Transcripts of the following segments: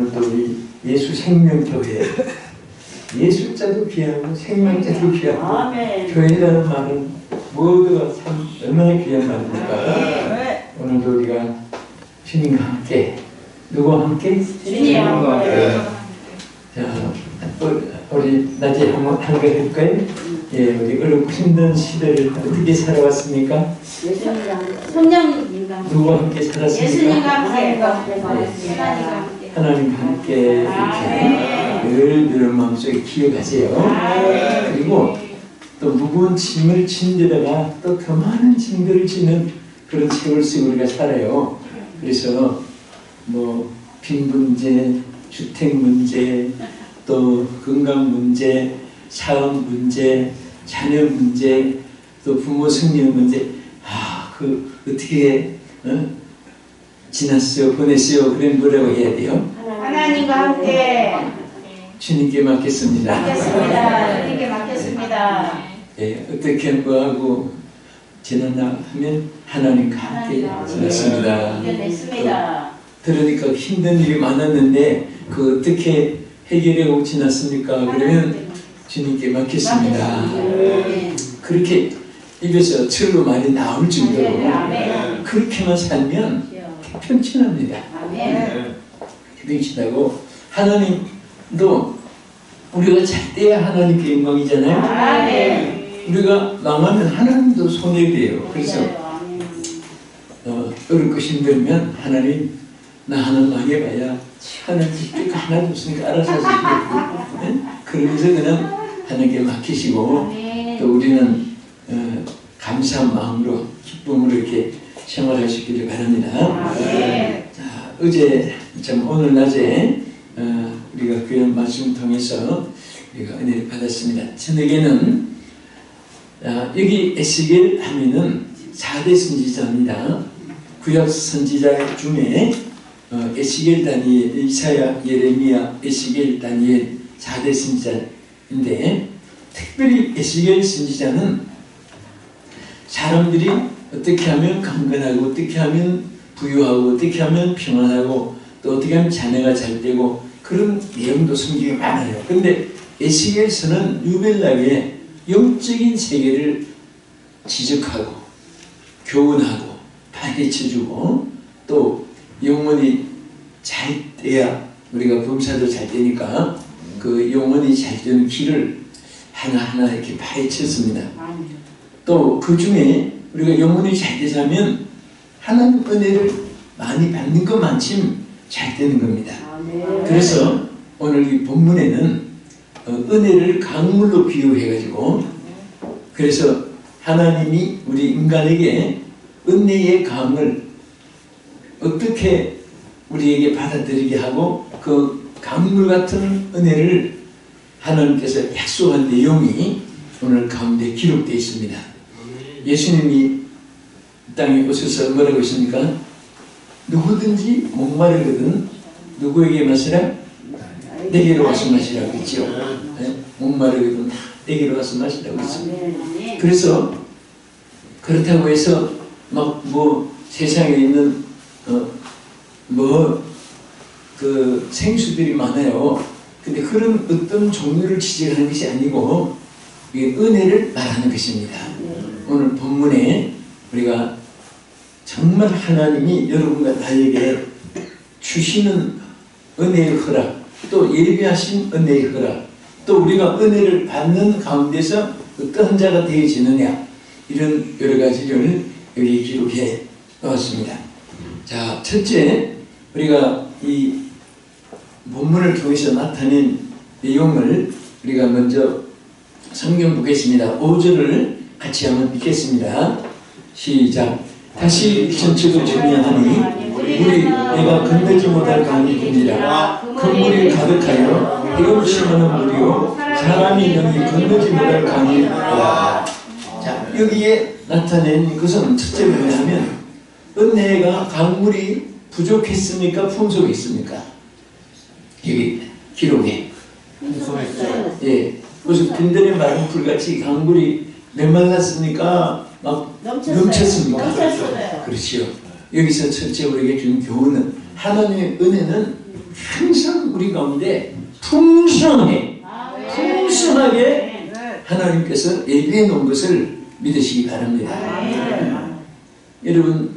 오늘도 우리 예수 생명교회, 예수자도 귀하고 생명자도 귀하고 교회라는 말은 모두가 참 얼마나 귀한 말입니까? 오늘도 우리가 주님과 함께, 누구와 함께? 주님과 함께. 자, 우리 낮에 한번 해볼까요? 예, 우리 어렵고 힘든 시대를 어떻게 살아왔습니까? 성령님과 누구와 함께 살았습니까? 예수님과 함께 하나님과 함께 이렇게 늘 마음속에 기억하세요. 그리고 또 무거운 짐을 진 데다가 또 더 많은 짐들을 지는 그런 세월 속에 우리가 살아요. 그래서 뭐 빈 문제, 주택 문제, 또 건강 문제, 사업 문제, 자녀 문제, 또 부모 승리 문제, 그 어떻게 지났어요, 보냈어요? 그럼 뭐라고 해야 돼요? 하나님과 함께 주님께 맡겼습니다. 주님께 맡겼습니다. 예, 어떻게 뭐하고 지났나 하면 하나님과 함께 지냈습니다. 이겨냈습니다. 들으니까 힘든 일이 많았는데 그 어떻게 해결하고 지났습니까? 그러면 주님께 맡겼습니다. 그렇게 입에서 철로 말이 나올 정도로 그렇게만 살면 편찮합니다. 편찮다고 하나님도 우리가 잘 돼야 하나님께 영광이잖아요. 우리가 망하면 하나님도 손해돼요. 그래서 어렵고 힘들면 하나님 나 하나 망해봐야 하나님 집주가 하나도 없으니까 알아서 하시고 그러면서 그냥 하나님께 맡기시고 또 우리는 감사한 마음으로 기쁨으로 이렇게 생활하시기를 바랍니다. 자, 어제 참 오늘 낮에 우리가 귀한 말씀 통해서 우리가 은혜를 받았습니다. 저녁에는 여기 에스겔 하면은 4대 선지자입니다. 구약 선지자 중에 에스겔, 다니엘, 이사야, 예레미야, 에스겔, 다니엘 4대 선지자인데 특별히 에스겔 선지자는 사람들이 어떻게 하면 강건하고 어떻게 하면 부유하고 어떻게 하면 평안하고 또 어떻게 하면 자녀가 잘 되고 그런 내용도 성경에 많아요. 그런데 에스겔서는 유벨나게 영적인 세계를 지적하고 교훈하고 파헤쳐주고 또 영혼이 잘 돼야 우리가 범사도 잘 되니까 그 영혼이 잘 되는 길을 하나하나 이렇게 파헤쳤습니다. 또 그 중에 우리가 영혼이 잘 되자면 하나님 은혜를 많이 받는 것만큼 잘 되는 겁니다. 그래서 오늘 이 본문에는 은혜를 강물로 비유해가지고 그래서 하나님이 우리 인간에게 은혜의 강을 어떻게 우리에게 받아들이게 하고 그 강물 같은 은혜를 하나님께서 약속한 내용이 오늘 가운데 기록되어 있습니다. 예수님이 땅에 오셔서 뭐라고 했습니까? 누구든지 목마르거든 누구에게 마시라? 내게로 와서 마시라고 했죠. 목마르거든 내게로 와서 마시라고 했습니다. 그래서 그렇다고 해서 막 뭐 세상에 있는 그 생수들이 많아요. 근데 그런 어떤 종류를 지적하는 것이 아니고 이게 은혜를 말하는 것입니다. 오늘 본문에 우리가 정말 하나님이 여러분과 나에게 주시는 은혜의 허락 또 예비하신 은혜의 허락 또 우리가 은혜를 받는 가운데서 어떤 자가 되어지느냐 이런 여러 가지를 여기 기록해 놓았습니다. 자, 첫째 우리가 이 본문을 통해서 나타낸 내용을 우리가 먼저 성경 보겠습니다. 5절을 같이 한번 읽겠습니다. 시작. 다시 천천히 정리하니 물이 내가 건너지 못할 강이 됩니다. 그 물이 가득하여 헤엄치는 물이요 사람이 능히 건너지 못할 강이라. 자, 여기에 나타낸 것은 첫째 뭐냐면 은혜가 강물이 부족했습니까? 풍족했습니까? 여기 기록에 예, 무슨 빈들의 맑은 풀같이 강물이 메말랐습니까? 막 넘쳤습니까? 그렇지요. 여기서 첫째 우리에게 준 교훈은 하나님의 은혜는 항상 우리 가운데 풍성하게 하나님께서 예비해 놓은 것을 믿으시기 바랍니다. 여러분,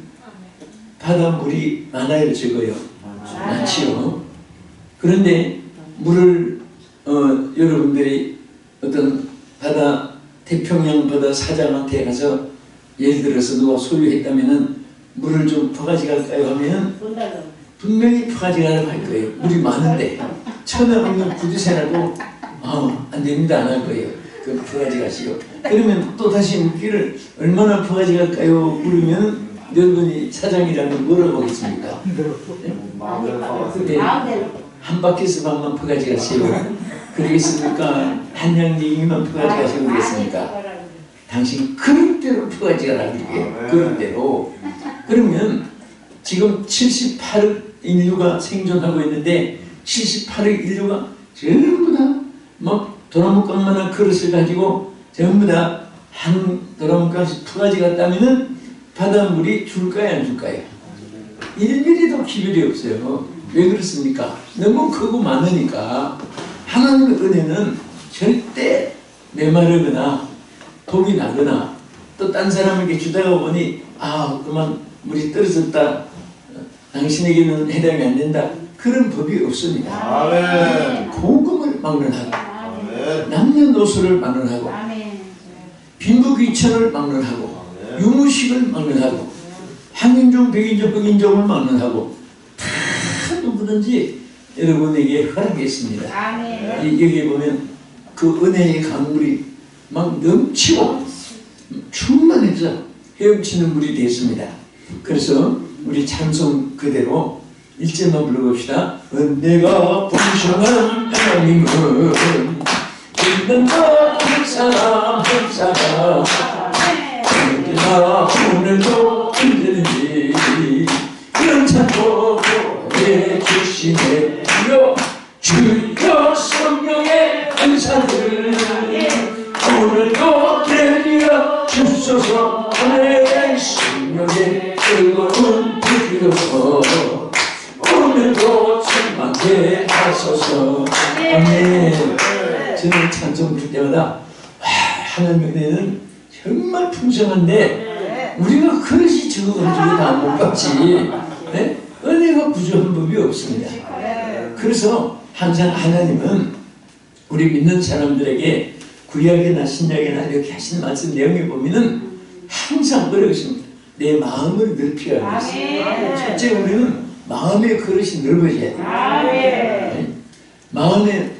바닷물이 많아요, 적어요? 많지요. 그런데 물을 여러분들이 어떤 바다, 태평양 바다 사장한테 가서 예를 들어서 누가 소유했다면은 물을 좀 퍼가져갈까요 하면은 분명히 퍼가져가라고 할 거예요. 물이 많은데 천하 없는 구두쇠라고 안 됩니다, 안 할 거예요. 그 퍼가져가시오. 그러면 또 다시 물기를 얼마나 퍼가져갈까요? 물으면 여러분이 사장이라면 뭐라고 하겠습니까? 네. 한 바퀴에서 반만 퍼가져가시오. 그러겠습니까? 한 양갱이만 퍼가져가시오. 그러겠습니까? 당신 그런 대로 퍼가져가라 그러게요. 그런 대로. 그러면 지금 78억 인류가 생존하고 있는데 78억 인류가 전부 다 막 도나무깡만한 그릇을 가지고 전부 다 한 도나무깡씩 퍼가져갔다면은 바닷물이 줄까요, 안 줄까요? 1mm도 기별이 없어요. 왜 그렇습니까? 너무 크고 많으니까. 하나님의 은혜는 절대 메마르거나 독이 나거나 또 딴 사람에게 주다가 보니 그만 물이 떨어졌다, 당신에게는 해당이 안 된다, 그런 법이 없습니다. 아멘. 복음을 막론하고 남녀노소를 막론하고 빈부귀천을 막론하고 유무식을 막론하고 황인종, 백인종, 백인종을 막론하고 다 누구든지 여러분에게 허락했습니다. 여기에 보면 그 은혜의 강물이 막 넘치고 충만해서 헤엄치는 물이 됐습니다. 그래서 우리 찬송 그대로 1절만 불러봅시다. 은혜가 풍성한 하나님은 믿는다 한 사람 한 사람 언제나 오늘도 언제든지 이런 찬송 보내주시네 주여 성령의 은사들 오늘도 내려 주소서 내 성령의 뜨거운 불이로서 오늘도 충만케 하소서. 아멘. 저는 찬송 부를 때마다 하나님의 은혜는 정말 풍성한데 우리가 그릇이 적어가지고 다 못 받지. 네? 은혜가 부족한 법이 없습니다. 그래서 항상 하나님은 우리 믿는 사람들에게 구약이나 신약이나 이렇게 하신 말씀 내용에 보면은 항상 그러십니다. 내 마음을 넓혀야 하겠습니다. 첫째, 우리는 마음의 그릇이 넓어져야 돼요. 마음에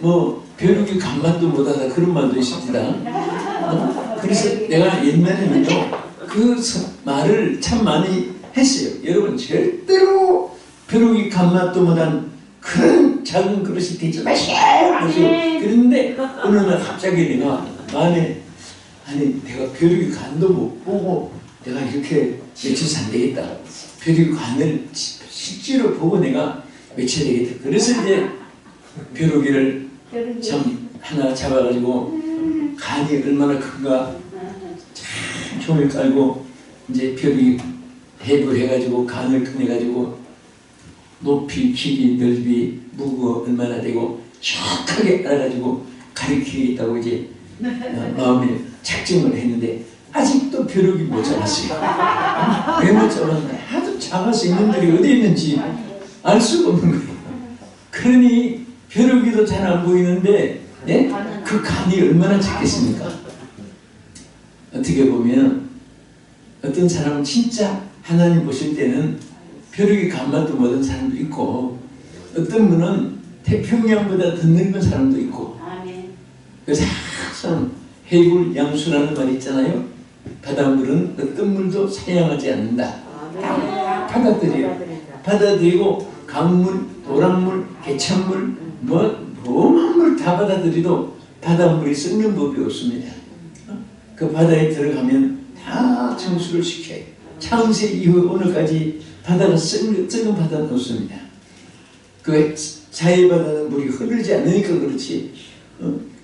벼룩이 간만도 못하다 그런 말도 있습니다. 그래서 내가 옛날에는요 그 말을 참 많이 했어요. 여러분, 절대로 벼룩이 간맛도 못한 그런 작은 그릇이 되지 마시오. 그런데 어느 날 갑자기 내가 마음에 내가 벼룩이 간도 못 보고 내가 이렇게 외쳐서 안 되겠다. 벼룩이 간을 실제로 보고 내가 외쳐야 되겠다. 그래서 이제 벼룩이를 참 하나 잡아가지고 간이 얼마나 큰가 참 종을 깔고 이제 벼룩이 해부해가지고 간을 꺼내가지고 높이, 길이, 넓이, 무거 얼마나 되고 정확하게 알아가지고 가리키겠다고 이제 마음에 작정을 했는데 아직도 벼룩이 못 잡았어요. 왜 못 잡았나? 아주 작아서 있는들이 어디 있는지 알 수가 없는 거예요. 그러니 벼룩이도 잘 안 보이는데 네? 그 간이 얼마나 작겠습니까? 어떻게 보면 어떤 사람은 진짜 하나님 보실 때는 벼룩이 간만도 못한 사람도 있고 어떤 분은 태평양보다 더 넓은 사람도 있고 그래서 항상 해굴 양수라는 말이 있잖아요. 바닷물은 어떤 물도 사양하지 않는다. 다 받아들이고 강물, 도랑물, 개천물 뭐만 물 다 받아들이도 바닷물이 썩는 법이 없습니다. 그 바다에 들어가면 다 청수를 시켜요. 창세 이후 오늘까지 바다가 썩은 바다는 없습니다. 그 자유바다는 물이 흐르지 않으니까 그렇지.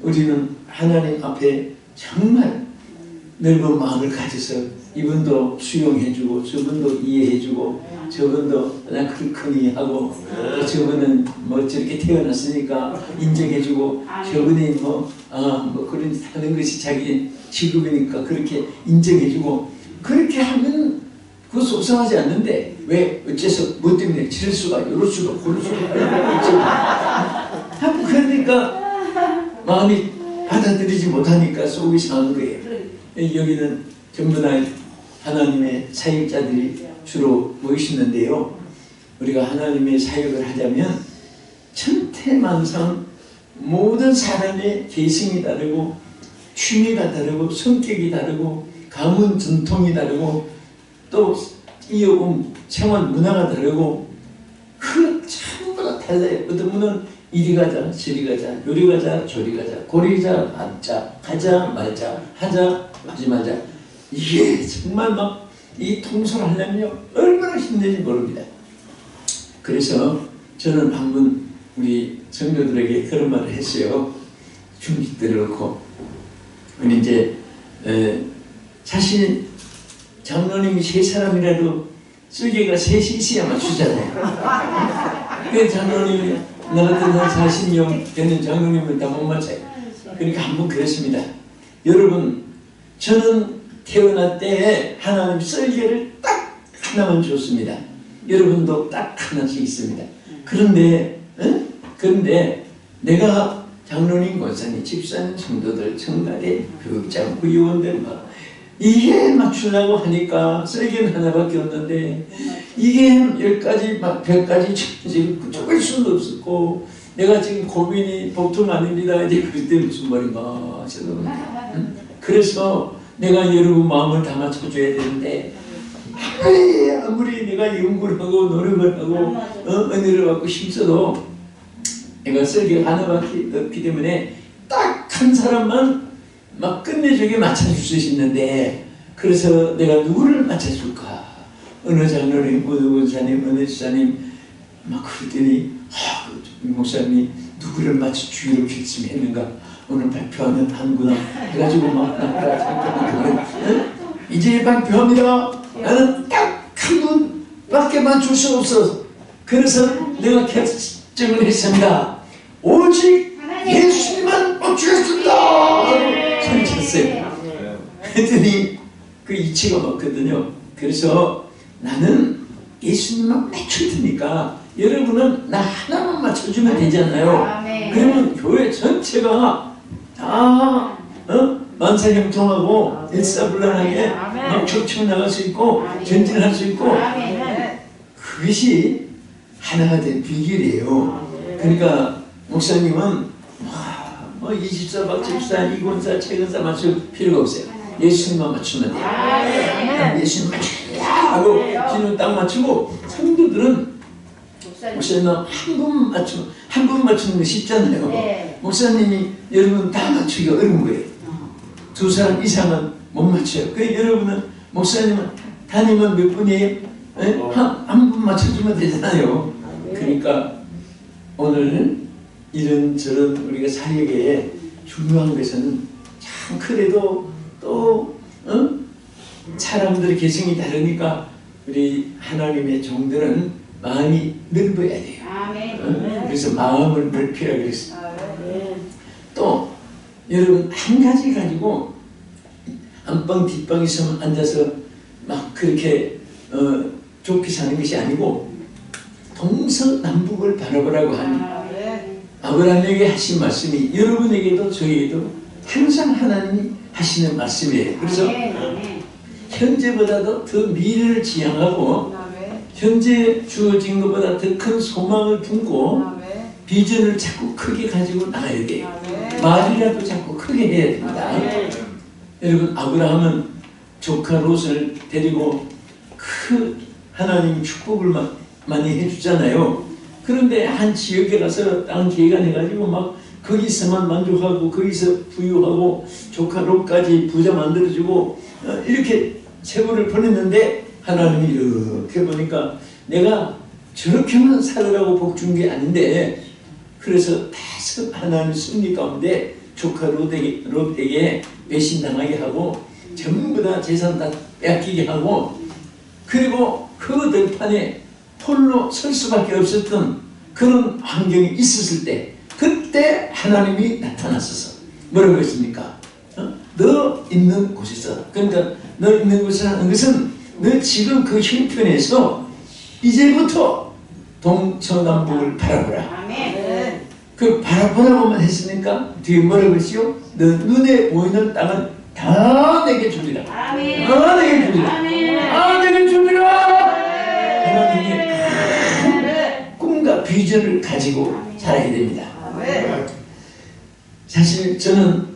우리는 하나님 앞에 정말 넓은 마음을 가져서 이분도 수용해주고 저분도 이해해주고 저분도 나 그렇거니 하고 또 저분은 뭐 저렇게 태어났으니까 인정해주고 저분이 뭐 그런 하는 것이 자기 직업이니까 그렇게 인정해주고 그렇게 하면 그거 속상하지 않는데 왜 어째서 뭐 때문에 지를 수가 이럴 수가 고를 수가 어쩌고 그러니까 마음이 받아들이지 못하니까 속이 상한 거예요. 여기는 전부 다 하나님의 사역자들이 주로 모이시는데요. 우리가 하나님의 사역을 하자면 천태만상 모든 사람의 개성이 다르고 취미가 다르고 성격이 다르고 가문 전통이 다르고 또 이어온 생활 문화가 다르고 그 전부 다 달라요. 어떤 분은 이리 가자 저리 가자 요리 가자 저리 가자 고리자 앉자 가자 말자 하자 하지 말자 이게 정말 막 이 통솔하려면 얼마나 힘든지 모릅니다. 그래서 저는 방금 우리 성도들에게 그런 말을 했어요. 중직들을 놓고 우리 이제 사실 장로님이 세 사람이라도 쓸개가 셋이 있어야만 주잖아요. 그 장로님이 나 같은 한 40명 되는 장로님을 다 못 맞아요. 그러니까 한번 그랬습니다. 여러분 저는 태어날 때에 하나님 썰개를 딱 하나만 줬습니다. 여러분도 딱 하나씩 있습니다. 그런데 내가 장로님, 권사님, 집사님, 성도들, 청가대, 교육장, 구의원들 막 이게 맞추려고 하니까 썰개는 하나밖에 없는데 이게 10가지, 100가지 지금 적을 수도 없었고 내가 지금 고민이 보통 아닙니다. 이제 그때 무슨 말인가 그래서 내가 여러분 마음을 다 맞춰줘야 되는데 아무리 내가 연구를 하고 노력을 하고 은혜를 받고 힘써도 내가 썰개가 하나밖에 없기 때문에 딱 한 사람만 막 끝내주게 맞춰줄 수 있는데 그래서 내가 누구를 맞춰줄까? 어느 장로님, 어느 권사님, 어느 지사님 막 그랬더니 목사님이 누구를 맞춰주기로 결심했는가? 오늘 발표하면 하는구나 해가지고 막 이제 발표합니다. 나는 딱 한 분밖에 맞출 수 없어. 그래서 내가 결정을 했습니다. 오직 예수님만 맞추겠습니다. 소리쳤어요. 그랬더니 그 이치가 맞거든요. 그래서 나는 예수님만 맞출 테니까 여러분은 나 하나만 맞춰주면 되잖아요. 그러면 교회 전체가 다 만사형통하고 일사불란하게 막 척척 나갈 수 있고 전진할 수 있고 그것이 하나가 된 비결이에요. 그러니까 목사님은 뭐 24박 집사, 이권사, 최근사 맞출 필요가 없어요. 예수님만 맞추면 돼요. 예수님 맞추야 하고 진을 딱 맞추고 성도들은 목사님은 한 분 맞추는 거 쉽잖아요. 네. 목사님이 여러분 다 맞추기가 어려운 거예요. 두 사람 이상은 못 맞춰요. 그 여러분은 목사님은 담임은 몇 분이에요? 한 분 맞춰주면 되잖아요. 그러니까 오늘 이런저런 우리가 사역에 중요한 것은 참 그래도 또 사람들의 개성이 다르니까 우리 하나님의 종들은 마음이 넓어야 돼요. 그래서 마음을 넓히라 그랬어요. 또 여러분 한 가지 가지고 안방 뒷방 있으면 앉아서 막 그렇게 좋게 사는 것이 아니고 동서남북을 바라보라고 하니 아브라함에게 하신 말씀이 여러분에게도 저에게도 항상 하나님이 하시는 말씀이에요. 그래서 현재보다도 더 미래를 지향하고 현재 주어진 것보다 더 큰 소망을 품고 비전을 자꾸 크게 가지고 나가야 돼요. 말이라도 자꾸 크게 해야 됩니다. 여러분 아브라함은 조카 롯을 데리고 그 하나님 축복을 많이 해주잖아요. 그런데 한 지역에 가서 땅 개간해가지고 막 거기서만 만족하고 거기서 부유하고 조카 롯까지 부자 만들어주고 이렇게 세월을 보냈는데 하나님이 이렇게 보니까 내가 저렇게만 살으라고 복 준 게 아닌데 그래서 다 하나님 승리 가운데 조카 롯에게 배신당하게 하고 전부 다 재산 다 빼앗기게 하고, 그리고 그 들판에 홀로 설 수밖에 없었던 그런 환경이 있었을 때, 그때 하나님이 나타났어서 뭐라고 했습니까? 너 있는 곳에서, 그러니까 너 있는 곳에 하는 것은 너 지금 그 형편에서 이제부터 동서남북을 바라보라. 아멘. 그 바라보라고만 했으니까 뒤에 뭐라고 했지요? 너 눈에 보이는 땅은 다 내게 주리라. 아멘. 다 내게 주리라. 아멘. 다 내게 주리라. 하나님이 꿈과 비전을 가지고 살아야 됩니다. 사실 저는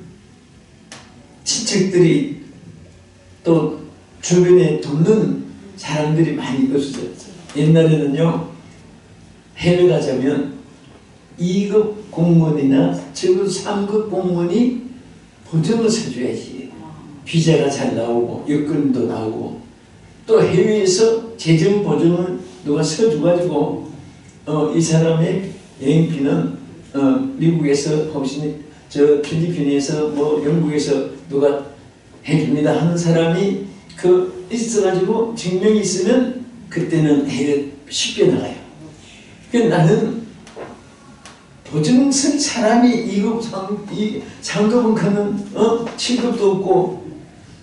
친척들이 또 주변에 돕는 사람들이 많이 없었어요. 옛날에는요, 해외 가자면 2급 공무원이나 적어도 3급 공무원이 보증을 서줘야지 비자가 잘 나오고 여권도 나오고, 또 해외에서 재정 보증을 누가 서줘가지고 이 사람의 여행비는 미국에서 혹시 저 필리핀에서 뭐 영국에서 누가 해줍니다 하는 사람이 그 있어가지고 증명이 있으면 그때는 해외 쉽게 나가요. 그 나는 보증 쓴 사람이 2급, 3급은 가는 7급도 없고,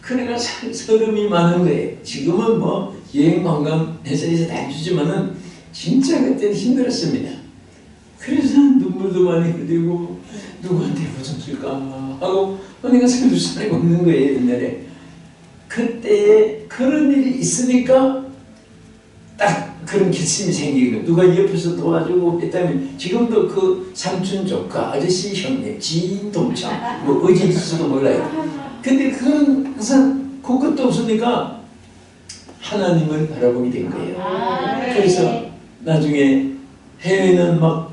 그래가 서름이 많은 거예요. 지금은 뭐 여행 관광 회사에서 다 해주지만은 진짜 그때는 힘들었습니다. 그래서 눈물도 많이 흘리고 누구한테 보증 쓸까 하고 내가 살도 살고 있는 거예요. 옛날에 그때 그런 일이 있으니까 딱 그런 결심이 생기고, 누가 옆에서 도와주고 했다면 지금도 그 삼촌 조카, 아저씨 형님, 지인 동창 뭐 의지 있을지도 몰라요. 근데 그런 항상 그것도 없으니까 하나님을 바라보게 된 거예요. 그래서 나중에 해외는 막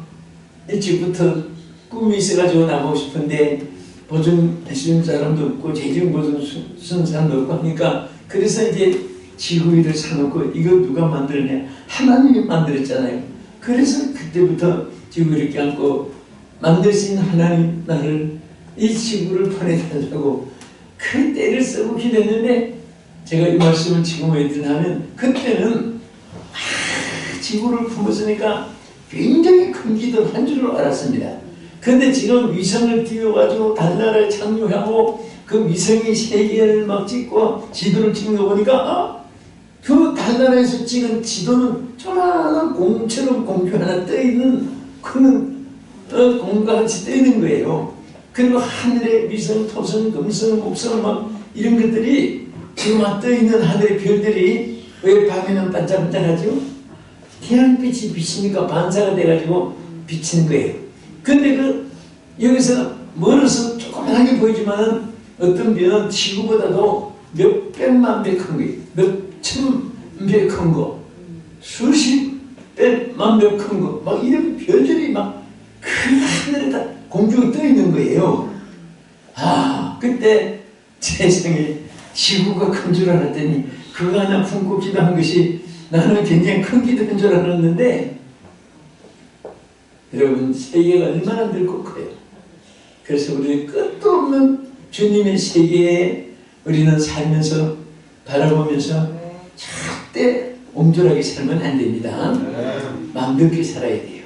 일찍부터 꿈이 있어가지고 나가고 싶은데 보증해주는 사람도 없고 재정 보증 쓰는 사람도 없고 하니까, 그래서 이제 지구위를 사놓고 이거 누가 만들었냐? 하나님이 만들었잖아요. 그래서 그때부터 지구위를 껴안고 만들 수 있는 하나님, 나를 이 지구를 보내달라고 그 때를 쓰고 기도했는데, 제가 이 말씀을 지금 왜 드리냐면 그때는 지구를 품었으니까 굉장히 큰 기도를 한 줄로 알았습니다. 근데 지금 위성을 띄워가지고 달나라에 착륙하고 그 위성이 세계를 막 찍고 지도를 찍는 거 보니까 그 달나라에서 찍은 지도는 조그마한 공처럼 공주 하나 떠있는 그런 공과 같이 떠있는 거예요. 그리고 하늘에 위성, 토성, 금성, 목성 막 이런 것들이 지금 막 떠있는 하늘의 별들이 왜 밤에는 반짝반짝하죠? 태양빛이 비치니까 반사가 돼가지고 비치는 거예요. 근데 여기서 멀어서 조그만하게 보이지만은 어떤 별은 지구보다도 몇 백만 배 큰 거예요. 몇 천 배 큰 거, 수십 백만 배 큰 거, 막 이런 별들이 막 큰 하늘에다 공중에 떠 있는 거예요. 그때 세상에 지구가 큰 줄 알았더니 그거 하나 품고 기도한 것이 나는 굉장히 큰 기도인 줄 알았는데, 여러분 세계가 얼마나 넓고 커요. 그래서 우리는 끝도 없는 주님의 세계에 우리는 살면서 바라보면서 절대 옹졸하게 살면 안 됩니다. 마음 넓게 살아야 돼요.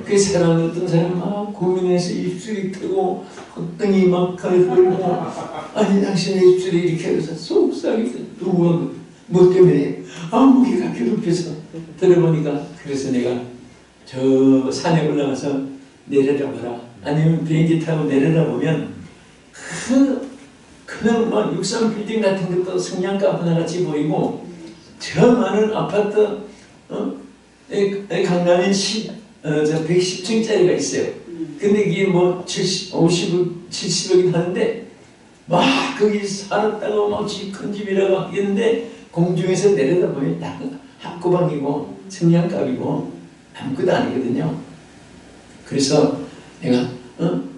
그 사람, 어떤 사람은 막 고민해서 입술이 트고 콧등이 막 가늘고, 아니 당신의 입술이 이렇게 해서 속삭이 누구가 뭐 때문에 무게가 괴롭혀서 들어보니까, 그래서 내가 저 산에 올라가서 내려다봐라, 아니면 비행기 타고 내려다보면 그냥 막 63빌딩 같은 것도 성냥갑 하나같이 보이고, 저 많은 아파트 강남에 110층짜리가 있어요. 근데 이게 뭐 70억이 하는데 막 거기 살았다가 막 큰 집이라고 하겠는데, 공중에서 내려다보면 딱 학구방이고 성냥갑이고 아무것도 아니거든요. 그래서 내가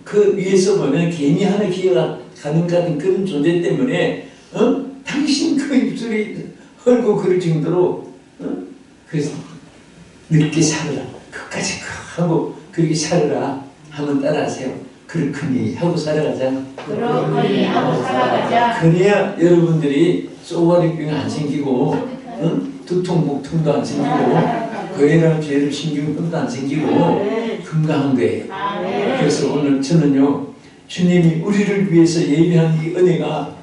그 위에서 보면 개미 하나 기어가는 같은 그런 존재 때문에 당신 그 입술이 헐고 그럴 정도로 그래서 늦게 살아라, 끝까지 하고 그렇게 살아라 하면 따라하세요. 그렇거니 하고 살아가자. 그러니 하고 살아가자. 그래야 여러분들이 쏘가리병 안 생기고 두통 목통도 안 생기고 고혈압 죄를 신경병도 안 생기고 건강한 거예요. 그래서 오늘 저는요 주님이 우리를 위해서 예비한 이 은혜가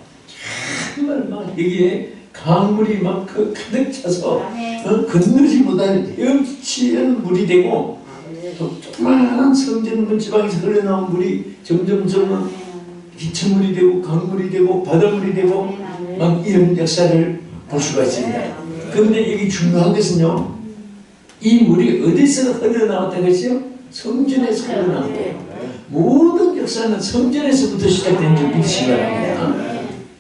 정말 막 여기에 강물이 막 가득 차서 건너지 못할 헤엄치는 물이 되고 또 조그마한 성전 지방에서 흘러나온 물이 점점 기천물이 되고 강물이 되고 바닷물이 되고 막 이런 역사를 볼 수가 있습니다. 그런데 여기 중요한 것은요 이 물이 어디서 흘러나왔다고 했어요? 성전에서 흘러나왔대요. 모든 역사는 성전에서부터 시작된 줄 믿으시기 바랍니다.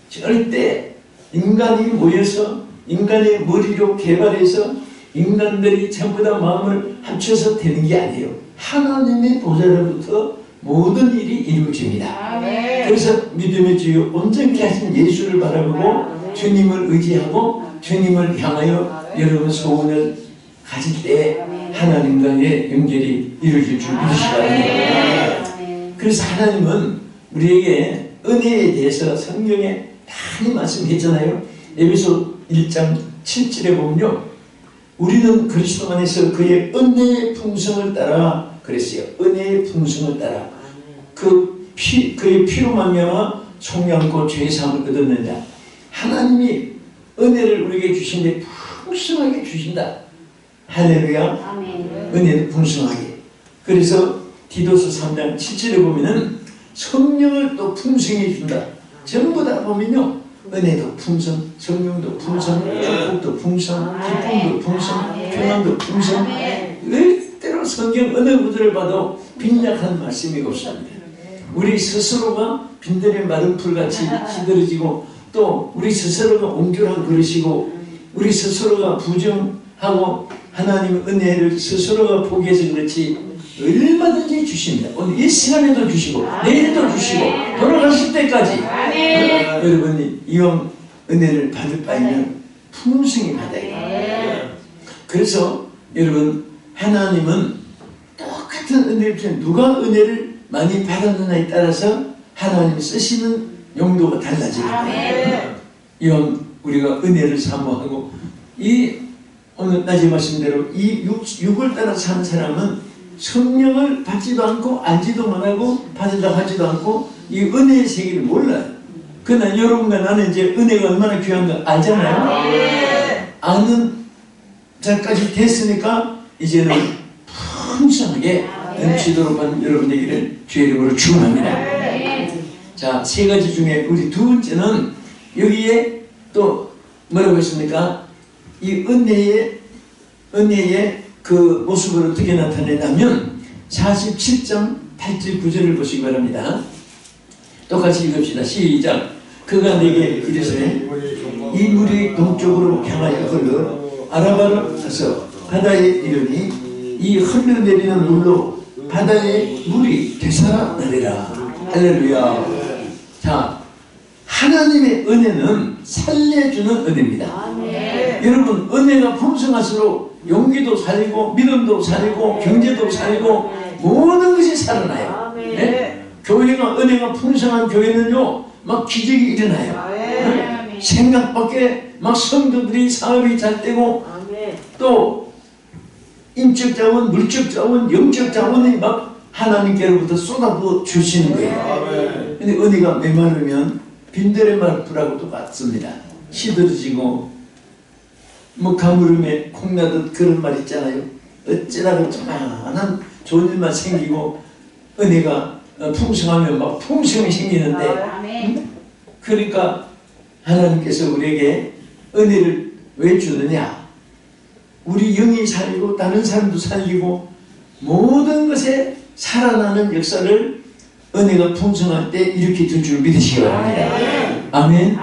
절대 인간이 모여서 인간의 머리로 개발해서 인간들이 전부 다 마음을 합쳐서 되는 게 아니에요. 하나님의 보좌로부터 모든 일이 이루어집니다. 그래서 믿음의 주요 온전케 하신 예수를 바라보고 주님을 의지하고 주님을 향하여 여러분 소원을 가질 때 하나님과의 연결이 이루어질 줄 믿으시기 바랍니다. 그래서 하나님은 우리에게 은혜에 대해서 성경에 많이 말씀했잖아요. 에베소 1장 7절에 보면요 우리는 그리스도 안에서 그의 은혜의 풍성을 따라 그랬어요. 은혜의 풍성을 따라 그의 피로 말미암아 속량고 죄사함을 얻었느냐. 하나님이 은혜를 우리에게 주신데 풍성하게 주신다. 할렐루야. 은혜는 풍성하게. 그래서 디도서 3장 7절에 보면은 성령을 또 풍성히 준다. 전부 다 보면요 은혜도 풍성, 성령도 풍성, 축복도 풍성, 기쁨도 풍성, 평안도 풍성. 절대로 성경 어느 구절을 봐도 빈약한 말씀이 없습니다. 우리 스스로가 빈들의 마른 풀같이 시들어지고 또 우리 스스로가 옹졸한 그릇이고 우리 스스로가 부정하고 하나님의 은혜를 스스로가 포기해서 그렇지 얼마든지 주십니다. 오늘 이 시간에도 주시고 내일도 주시고 돌아가실 때까지 여러분이 이왕 은혜를 받을 바에는 풍성히 받아야 돼요. 그래서 여러분 하나님은 똑같은 은혜를 주시는 누가 은혜를 많이 받았느냐에 따라서 하나님이 쓰시는 용도가 달라집니다. 이왕 우리가 은혜를 사모하고 이 오늘 낮에 말씀대로 이 육을 따라 사는 사람은 성령을 받지도 않고 알지도 못하고 받으려고 하지도 않고 이 은혜의 세계를 몰라요. 그러나 여러분과 나는 이제 은혜가 얼마나 귀한가 알잖아요. 아는 자까지 됐으니까 이제는 풍성하게 넘치도록 하는 여러분에게를 주의 이름으로 축원합니다. 자, 세 가지 중에 우리 두 번째는 여기에 또 뭐라고 했습니까? 이 은혜의 그 모습을 어떻게 나타내냐면 47장 8절 9절을 보시기 바랍니다. 똑같이 읽읍시다. 시작. 그가 내게 이르시되 이 물이 동쪽으로 향하여 흘러 아라바를 가서 바다에 이르니 이 흘러내리는 물로 바다의 물이 되살아나리라. 할렐루야. 자, 하나님의 은혜는 살려주는 은혜입니다. 여러분 은혜가 풍성할수록 용기도 살리고 믿음도 살리고 경제도 살리고 모든 것이 살아나요. 네? 교회가 은혜가 풍성한 교회는요 막 기적이 일어나요. 네? 생각밖에 막 성도들이 사업이 잘 되고 또 인적 자원, 물적 자원, 영적 자원이 막 하나님께로부터 쏟아부어 주시는 거예요. 근데 은혜가 메마르면 빈들의 말풀하고 똑같습니다. 시들어지고 뭐 가물음에 콩나듯 그런 말 있잖아요. 어찌나 조만한 좋은 일만 생기고 은혜가 풍성하면 막 풍성이 생기는데 그러니까 하나님께서 우리에게 은혜를 왜 주느냐? 우리 영이 살리고 다른 사람도 살리고 모든 것에 살아나는 역사를 은혜가 풍성할 때 이렇게 줄 줄 믿으시기 바랍니다. 아멘.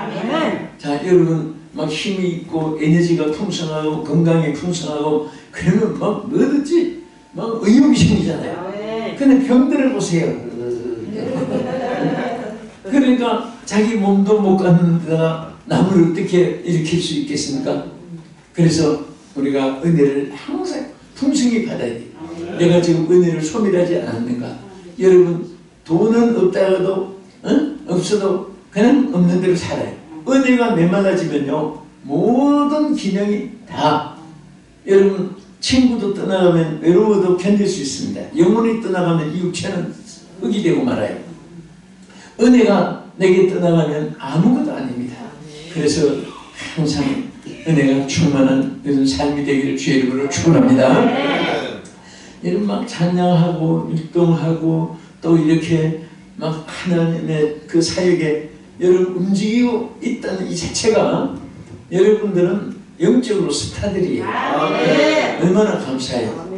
자, 여러분 막 힘이 있고 에너지가 풍성하고 건강이 풍성하고 그러면 막 뭐든지 막 의욕이 생기잖아요. 근데 병들어 보세요. 그러니까 자기 몸도 못 갖는 데다가 남을 어떻게 일으킬 수 있겠습니까? 그래서 우리가 은혜를 항상 풍성히 받아야 돼요. 내가 지금 은혜를 소멸하지 않았는가? 여러분 돈은 없다가도 없어도 그냥 없는 대로 살아요. 은혜가 메말라지면요 모든 기능이 다, 여러분 친구도 떠나가면 외로워도 견딜 수 있습니다. 영혼이 떠나가면 이 육체는 흙이 되고 말아요. 은혜가 내게 떠나가면 아무것도 아닙니다. 그래서 항상 은혜가 충만한 이런 삶이 되기를 주의 이름으로 축원합니다. 여러분 막 찬양하고 율동하고 또 이렇게 막 하나님의 그 사역에 여러분 움직이고 있다는 이 자체가 여러분들은 영적으로 스타들이에요. 얼마나 감사해요.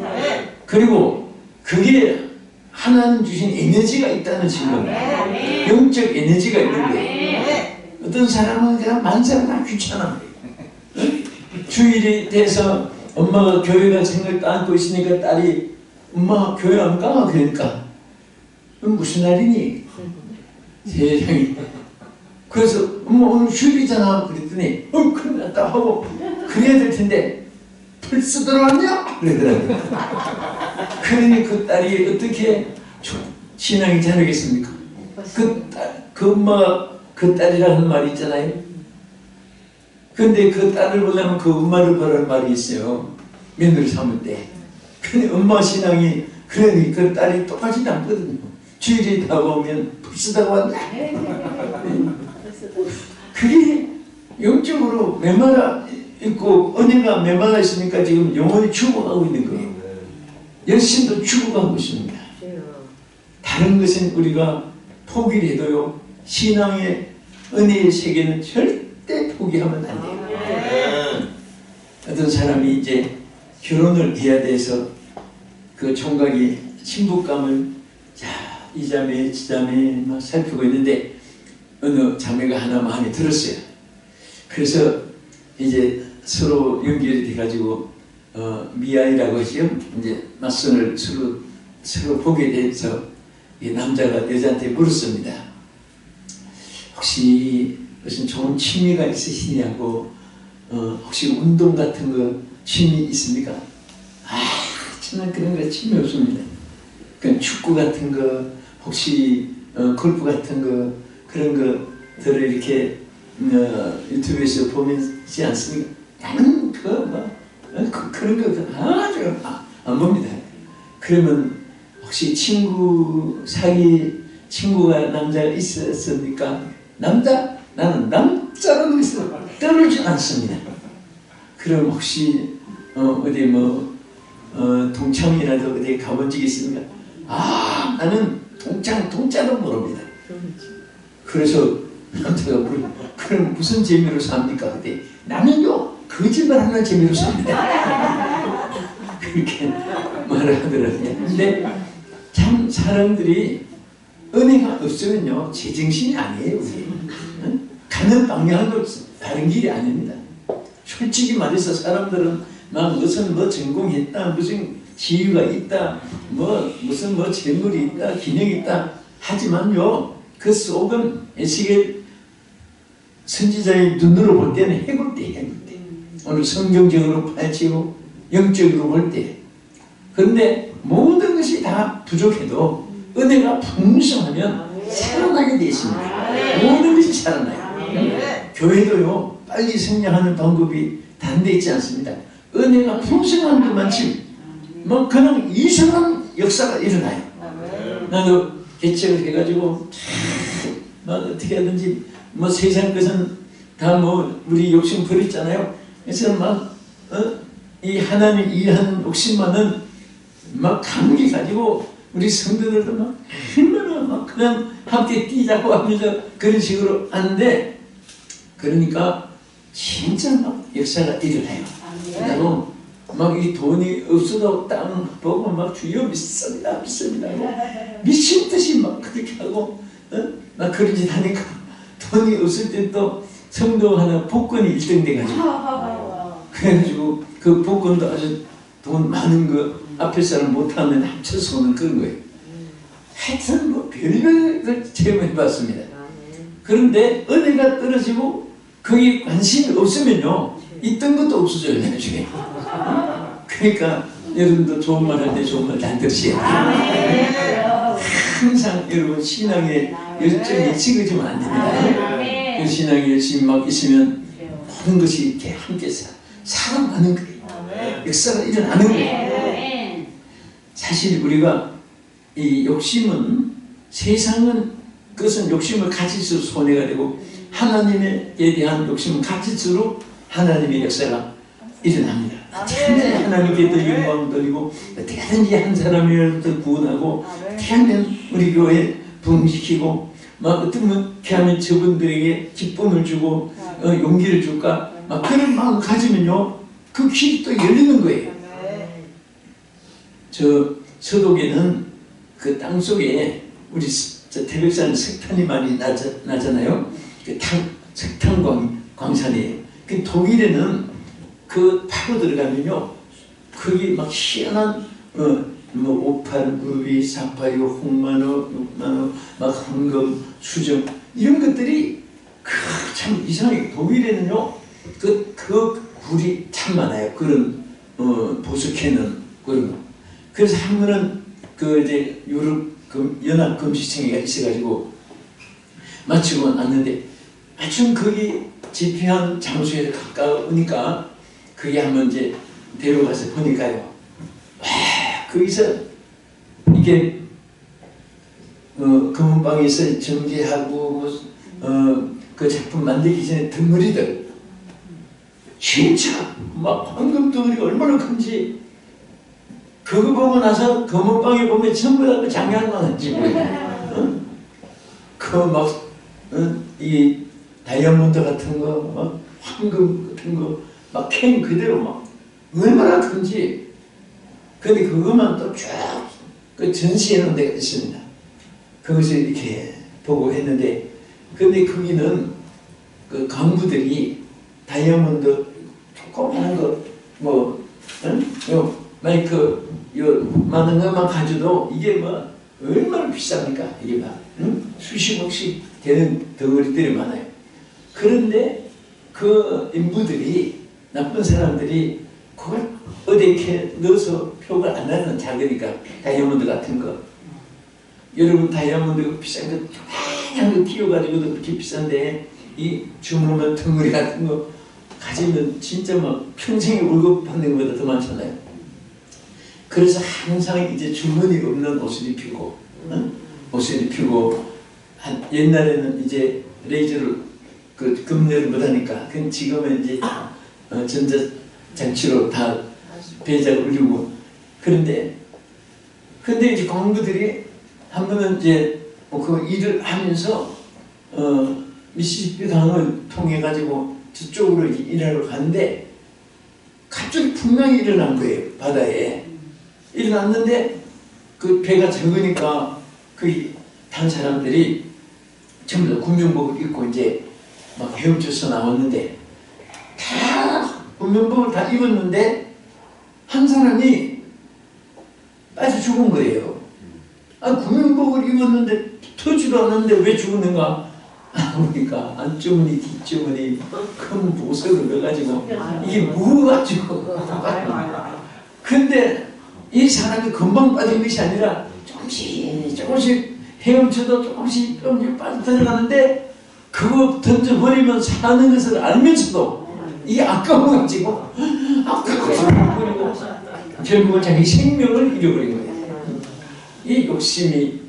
그리고 그게 하나님 주신 에너지가 있다는 증거, 영적 에너지가 있는 거예요. 어떤 사람은 그냥 만사가 다 귀찮아. 주일이 돼서 엄마가 교회가 생각도 안고 있으니까 딸이 엄마 교회 안 가? 그러니까 무슨 날이니? 세상에. 그래서 엄마 오늘 주일이잖아 그랬더니 큰일 났다 하고 그래야 될 텐데 벌써 들어왔냐? 그러더라고요. 그러니 그 딸이 어떻게 신앙이 자르겠습니까? 그 엄마가 그 딸이라는 말이 있잖아요. 근데 그 딸을 보려면 그 엄마를 보라는 말이 있어요. 며느리 삼을 때. 근데 엄마 신앙이 그러니 그 딸이 똑같이 남거든요. 주일이 다가오면 벌써 다가왔냐? 그게 영적으로 메말라 있고 은혜가 메말라 있으니까 지금 영혼이 죽어가고 있는 거예요. 열심도 죽어가고 있습니다. 다른 것은 우리가 포기를 해도요 신앙의 은혜의 세계는 절대 포기하면 안 돼요. 어떤 사람이 이제 결혼을 해야 돼서 그 총각이 신부감을 이 자매 저 자매 막 살피고 있는데 어느 자매가 하나 마음에 들었어요. 그래서 이제 서로 연결이 돼가지고 미아이라고 하죠. 이제 맞선을 서로 보게 돼서 이 남자가 여자한테 물었습니다. 혹시 무슨 좋은 취미가 있으시냐고, 혹시 운동 같은 거 취미 있습니까? 저는 그런 거 취미 없습니다. 그러니까 축구 같은 거, 혹시 골프 같은 거, 그런 것들을 이렇게 유튜브에서 보지 않습니까? 나는 그런 거 아주 안 봅니다. 그러면 혹시 친구가 남자가 있었습니까? 남자? 나는 남자라는 것을 떠들지 않습니다. 그럼 혹시 어디 동창이라도 어디 가본 적이 있습니까? 나는 동자도 모릅니다. 그래서 남자가 그럼 무슨 재미로 삽니까? 그때 나는요 거짓말하는 재미로 삽니다. 그렇게 말을 하더라고요. 근데 참 사람들이 은혜가 없으면요 제정신이 아니에요. 우리. 가는 방향도 다른 길이 아닙니다. 솔직히 말해서 사람들은 막 무슨 전공했다, 무슨 지위가 있다, 무슨 재물이 있다, 기능이 있다 하지만요 그 속은 에스겔 선지자의 눈으로 볼 때는 해골대. 오늘 성경적으로 파헤치고 영적으로 볼 때. 그런데 모든 것이 다 부족해도 은혜가 풍성하면 살아나게 되어 있습니다. 모든 것이 살아나요. 교회도요 빨리 성장하는 방법이 다른 데 있지 않습니다. 은혜가 풍성한 것만치 그냥 이상한 역사가 일어나요. 나도 개척을 해가지고 어떻게 하든지 세상 것은 다 우리 욕심 버렸잖아요. 그래서 이 하나님 이해하는 욕심만은 감기 가지고 우리 성도들도 얼마나 그냥 함께 뛰자고 하면서 그런 식으로 하는데 그러니까 진짜 역사가 일어나요. 나도 이 돈이 없어도 땅 보고 주여 믿습니다 미친 듯이 그렇게 하고 그런 짓 하니까 돈이 없을 때 또 성도 하나 복권이 1등 돼가지고 그래가지고 그 복권도 아주 돈 많은 거 앞에 사람 못하면 합쳐서 오는 그런 거예요. 하여튼 별별 체험해봤습니다. 그런데 은혜가 떨어지고 거기 관심이 없으면요 있던 것도 없어져요 나중에. 그러니까 여러분도 좋은 말 할 때 좋은 말 잘 들으셔야 돼요. 항상 여러분 신앙의 열정이 식어지면 안 됩니다. 아멘. 신앙이 열심히 막 있으면 모든 것이 이렇게 함께 살아나는 거예요. 역사가 일어나는 거예요. 아멘. 사실 우리가 이 욕심은 세상은 그것은 욕심을 가질수록 손해가 되고 하나님에 대한 욕심은 가질수록 하나님의 역사가 일어납니다. 어떻게든지 하나님께 더 영광 돌리고 어떻게든지 한 사람이라도 구원하고 어떻게 하면 우리 교회 부흥시키고 막 어떻게 하면 저분들에게 기쁨을 주고 용기를 줄까 막 그런 마음을 가지면요 그 길이 또 열리는 거예요. 저 서독에는 그 땅속에 우리 태백산 석탄이 많이 나잖아요. 그 석탄 광산이에요. 그 독일에는 그 파고 들어가면요 거기 막 희한한 뭐 오팔, 루비, 사파이어, 홍마노, 육마노, 막 황금, 수정 이런 것들이 참 이상해요. 독일에는요 그 굴이 참 많아요. 그런 보석해는 그런 거. 그래서 한 번은 그 이제 유럽 연합 금시청회가 있어가지고 마치고 왔는데 마침 거기 집회한 장소에 가까우니까 거기 한번 이제 데려가서 보니까요. 와, 거기서 이게 금은방에서 정제하고 그 작품 만들기 전에 덩어리들 진짜 막 황금 덩어리가 얼마나 큰지 그거 보고 나서 금은방에 보면 전부 다 그 장난만 한지 그막 이 다이아몬드 같은 거 막 황금 같은 거 막 캔 그대로 막 얼마나 큰지 근데 그것만 또 쫙 그 전시해 놓은 데가 있습니다. 그것을 이렇게 보고 했는데 근데 거기는 그 강부들이 다이아몬드 조그마한 거뭐 요 마이크 요 많은 것만 가져도 이게 뭐 얼마나 비쌉니까? 이게 막 수십억씩 되는 덩어리들이 많아요. 그런데 그 인부들이 나쁜 사람들이 그걸 어디 이렇게 넣어서 표가 안 나는 작으니까 다이아몬드 같은 거 여러분 다이아몬드 비싼 거 조그만한 거 끼워가지고도 그렇게 비싼데 이 주문한 덩어리 같은 거 가지면 진짜 막 평생에 월급 받는 것보다 더 많잖아요. 그래서 항상 이제 주머니 없는 옷을 입히고 옷을 입히고 옛날에는 이제 레이저를 그 금내를 못하니까 그 지금은 이제 전자장치로 다 배작을 올리고 그런데 근데 이제 광부들이 한 번은 이제 그 일을 하면서 미시시피 강을 통해 가지고 저쪽으로 이제 일하러 갔는데 갑자기 풍랑이 일어난 거예요. 바다에 일어났는데 그 배가 적으니까 그 단 사람들이 전부 다 군명복을 입고 이제 막 헤엄쳐서 나왔는데 다 군명복을 다 입었는데 한 사람이 빠져 죽은 거예요. 아, 군명복을 입었는데 터지도 않았는데 왜 죽었는가? 보니까 안주머니 뒷주머니 큰 보석을 넣어가지고 이게 무거워가지고 근데 이 사람이 금방 빠진 것이 아니라 조금씩 헤엄쳐도 조금씩 빠져 들어가는데 그거 던져버리면 사는 것을 알면서도 이게 아까워가지고 버리고 결국은 자기 생명을 잃어버린 거예요. 이 욕심이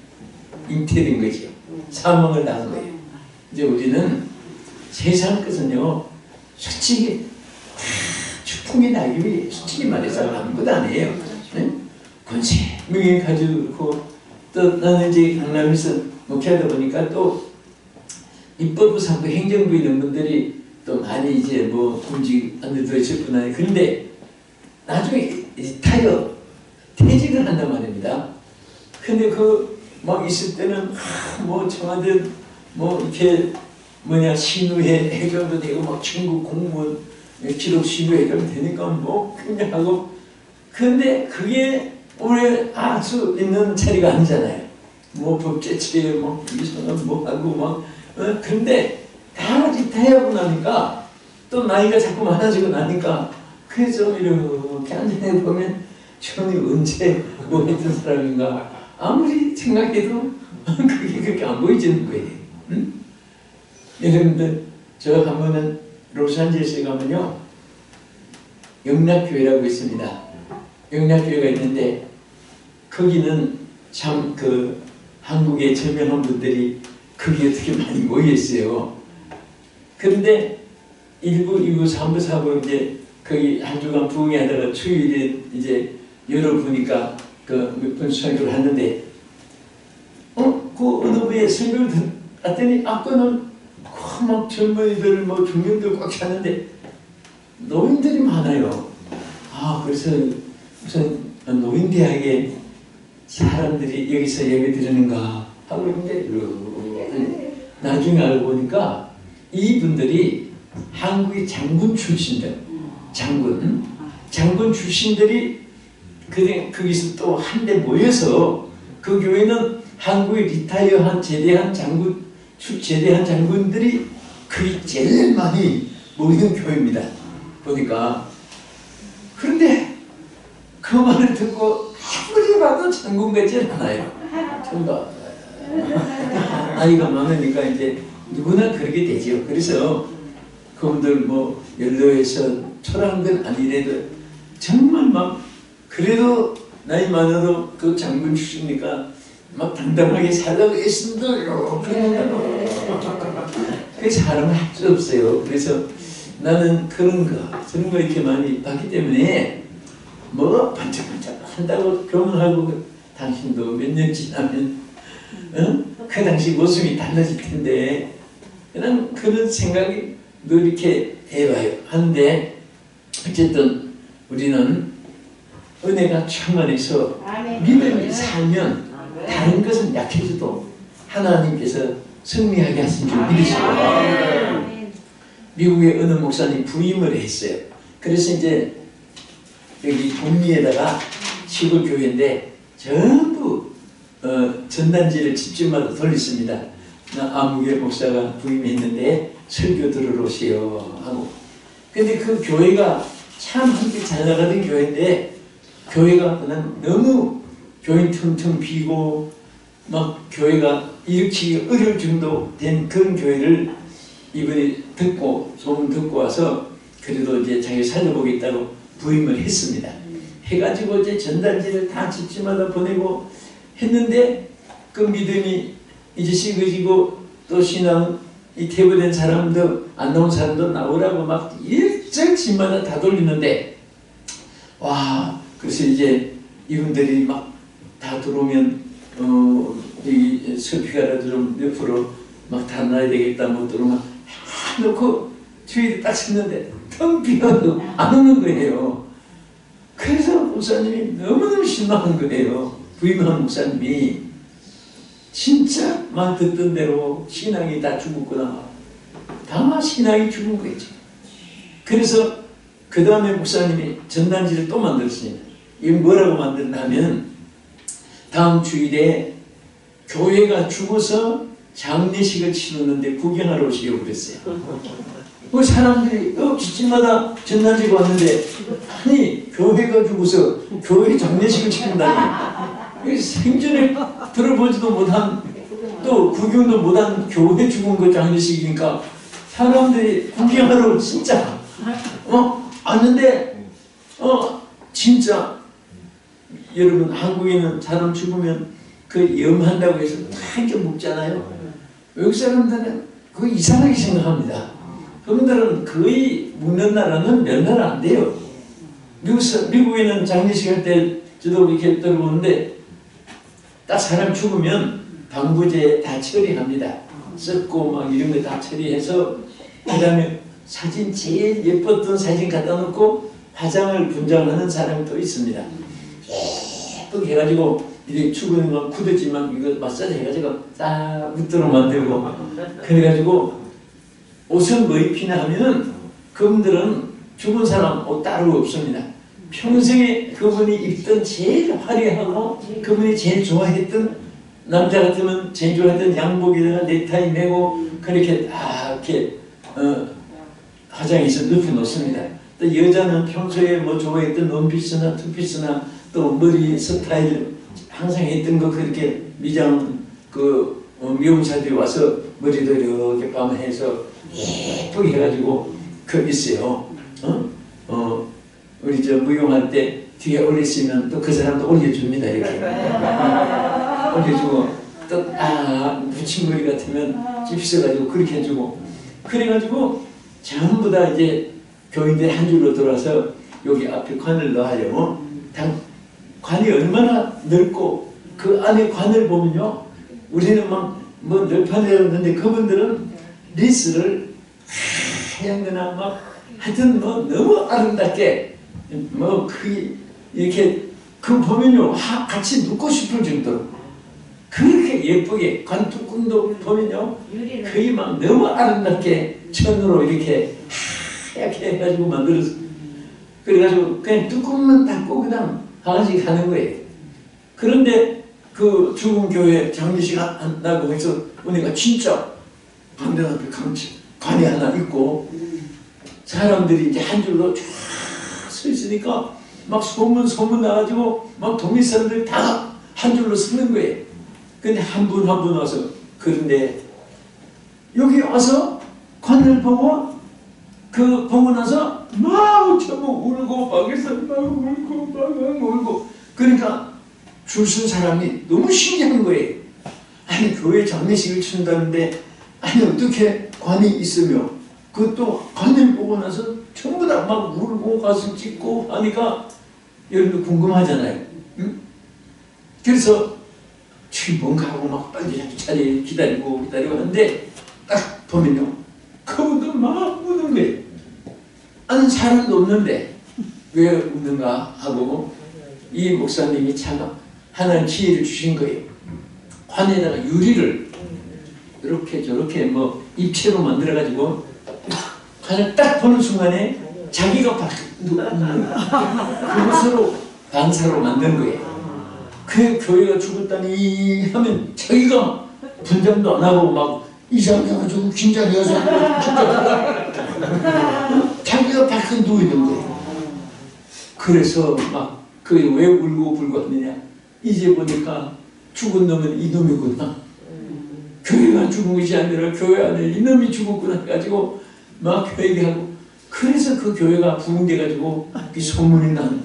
잉태된 거죠. 사망을 낳은 거예요. 이제 우리는 세상 것은요 솔직히 추풍이 낙엽이 솔직히 말해서 아무것도 아니에요. 네? 권세 명예 가지고 또 나는 이제 강남에서 목회하다 보니까 또 입법부 상부 행정부에 있는 분들이 또 많이 이제 뭐 움직 안 되실 분 아니에요. 그런데 나중에 타여 퇴직을 한단 말입니다. 근데 그 막 있을 때는 뭐 청와대 뭐 이렇게 뭐냐 신우회 해결도 되고 막 중국 공무원 기록 신우회 해결도 되니까 뭐 그냥 하고 근데 그게 오래 할 수 있는 자리가 아니잖아요. 뭐 법제처에 뭐 이상한 뭐 하고 막 근데 다 리타이어하고 나니까 또 나이가 자꾸 많아지고 나니까 그래서 이렇게 앉아내 보면 저는 언제 뭐 했던 사람인가 아무리 생각해도 그게 그렇게 안 보이지는 거예요. 응? 여러분들 저 가면은 로스앤젤레스에 가면요 영락교회라고 있습니다. 영락교회가 있는데 거기는 참 그 한국의 저명한 분들이 거기에 되게 많이 모여 있어요. 그런데 1부, 2부, 3부, 4부 이제 거기 한 주간 부흥회하다가 주일에 이제 열어보니까 그 몇 분 설교를 하는데 그 어느 부에 설교를 듣더니 앞거는 막 젊은이들 뭐 중년들 꽉 찼는데 노인들이 많아요. 그래서 무슨 노인대학에 사람들이 여기서 예배 드리는가 하고 있는데 나중에 알고 보니까 이분들이 한국의 장군 출신들, 장군 출신들이 거기서 또 한데 모여서 그 교회는 한국의 리타이어한 제대한 장군들이 거기 제일 많이 모이는 교회입니다. 보니까. 그런데 그 말을 듣고 아무리 봐도 장군 같지는 않아요. 전부 나이가 많으니까 이제 누구나 그렇게 되죠. 그래서 그분들 뭐 연로해서 초라한 건 아니래도 정말 막 그래도 나이 많아도 그 장군 출신이니까 막 당당하게 살라고 애쓴다 그 사람은 할 수 없어요. 그래서 나는 그런 거 이렇게 많이 봤기 때문에 뭐 반짝반짝 한다고 교문하고 당신도 몇 년 지나면 그 당시 모습이 달라질 텐데 그냥 그런 생각이 늘 이렇게 해봐요. 하는데 어쨌든 우리는 은혜가 충만해서 믿음이 살면 다른 것은 약해져도 하나님께서 승리하게 하신 줄 믿으시고 미국의 어느 목사님 부임을 했어요. 그래서 이제 여기 동리에다가 시골 교회인데 전부 전단지를 집집마다 돌렸습니다. 아무개 목사가 부임했는데 설교 들으러 오세요 하고. 근데 그 교회가 참 함께 잘 나가던 교회인데 교회가 그냥 너무 교인 텅텅 비고 막 교회가 일으키기 어려울 정도 된 그런 교회를 이분이 듣고 소문 듣고 와서 그래도 이제 자기 살려보겠다고 부임을 했습니다. 해가지고 이제 전단지를 다 집집마다 보내고 했는데 그 믿음이 이제 식어지고 또 신앙 이 퇴보된 사람도 안 나온 사람도 나오라고 막 일정 집마다 다 돌리는데 그래서 이제 이분들이 막 다 들어오면 이 설피가라도 좀 옆으로 막 다 놔야 되겠다 뭐 들어오면 놓고 주위를 딱 쳤는데 텅 비어도 안 오는 거예요. 그래서 목사님이 너무너무 실망한 거예요. 부임한 목사님이 진짜 막 듣던 대로 신앙이 다 죽었구나. 다만 신앙이 죽은 거지. 그래서 그 다음에 목사님이 전단지를 또 만들었습니다. 이게 뭐라고 만들었냐면 다음 주일에 교회가 죽어서 장례식을 치르는데 구경하러 오시려고 그랬어요. 그 사람들이 집집마다 전단지가 왔는데 아니 교회가 죽어서 교회 장례식을 치른다니 생전에 들어보지도 못한 또 구경도 못한 교회 죽은 거 장례식이니까 사람들이 구경하러 진짜 왔는데 진짜 여러분 한국에는 사람 죽으면 그 염한다고 해서 다 이렇게 묵잖아요. 외국 사람들은 그거 이상하게 생각합니다. 그분들은 거의 묵는 나라는 몇 나라 안 돼요. 미국에는 장례식 할 때 저도 이렇게 들어보는데 딱 사람 죽으면 방부제 다 처리합니다. 썩고 막 이런 거 다 처리해서 그 다음에 사진 제일 예뻤던 사진 갖다 놓고 화장을 분장하는 사람이 또 있습니다. 예쁘게 해가지고 이제 죽은 건 굳었지만 이거 마사지 해가지고 딱 웃도록 만들고 그래가지고 옷은 뭐 입히나 하면은 그분들은 죽은 사람 옷 따로 없습니다. 평생에 그분이 입던 제일 화려하고 그분이 제일 좋아했던 남자 같으면 제일 좋아했던 양복에다가 넥타이 메고 그렇게 다 이렇게 화장해서 눕혀놓습니다. 또 여자는 평소에 뭐 좋아했던 원피스나 투피스나 또 머리 스타일 항상 했던 거 그렇게 미장 그 미용사들이 와서 머리도 이렇게 밤해서 예쁘게 해가지고 그 있어요. 우리 저 무용할 때 뒤에 올렸으면 또 그 사람도 올려줍니다. 이렇게 올려주고 또 붙임머리 같으면 찝혀가지고 그렇게 해주고, 그래가지고 전부 다 이제 교인들 한 줄로 돌아서 여기 앞에 관을 넣어요. 관이 얼마나 넓고 그 안에 관을 보면요, 우리는 막 뭐 널판이었는데 그분들은 리스를 하얀 거나 막 하여튼 뭐 너무 아름답게 뭐 그 이렇게 그 보면요 같이 눕고 싶을 정도로 그렇게 예쁘게 관뚜껑도 보면요 거의 막 너무 아름답게 천으로 이렇게 하얗게 해가지고 만들었어. 그래가지고 그냥 뚜껑만 닫고 그냥 하나씩 하는 거예요. 그런데 그 죽은 교회 장례식 한다고 해서 우리가 진짜 반대 앞에 관이 하나 있고 사람들이 이제 한 줄로 쫙 서 있으니까 막 소문 나가지고 막 동네 사람들이 다 한 줄로 서는 거예요. 근데 한 분 한 분 와서, 그런데 여기 와서 관을 보고 보고 나서 막 전부 울고 밖에서 막 울고 그러니까 줄 쓴 사람이 너무 신기한 거예요. 아니 교회 장례식을 친다는데 아니 어떻게 관이 있으며 그것도 관을 보고 나서 전부 다 막 울고 가슴 찢고 하니까 여러분도 궁금하잖아요. 응? 그래서 뭔가 하고 막 빨리 자리에 기다리고 하는데 딱 보면요 그분도 막 우는 거예요. 아는 사람도 없는데 왜 웃는가 하고 이 목사님이 참 하나님 기회를 주신 거예요. 관에다가 유리를 이렇게 저렇게 뭐 입체로 만들어 가지고 관을 딱 보는 순간에 자기가 그것으로 반사로 만든 거예요. 그 교회가 죽었다니 하면 자기가 분장도 안 하고 막 이상해가지고 긴장해서 자기가 밖에 누워 있는 거예요. 그래서 막 그게 왜 울고 불고 하느냐, 이제 보니까 죽은 놈은 이놈이구나, 교회가 죽은 것이 아니라 교회 안에 이놈이 죽었구나 해가지고 막 회개하고, 그래서 그 교회가 부흥돼가지고 이 소문이 난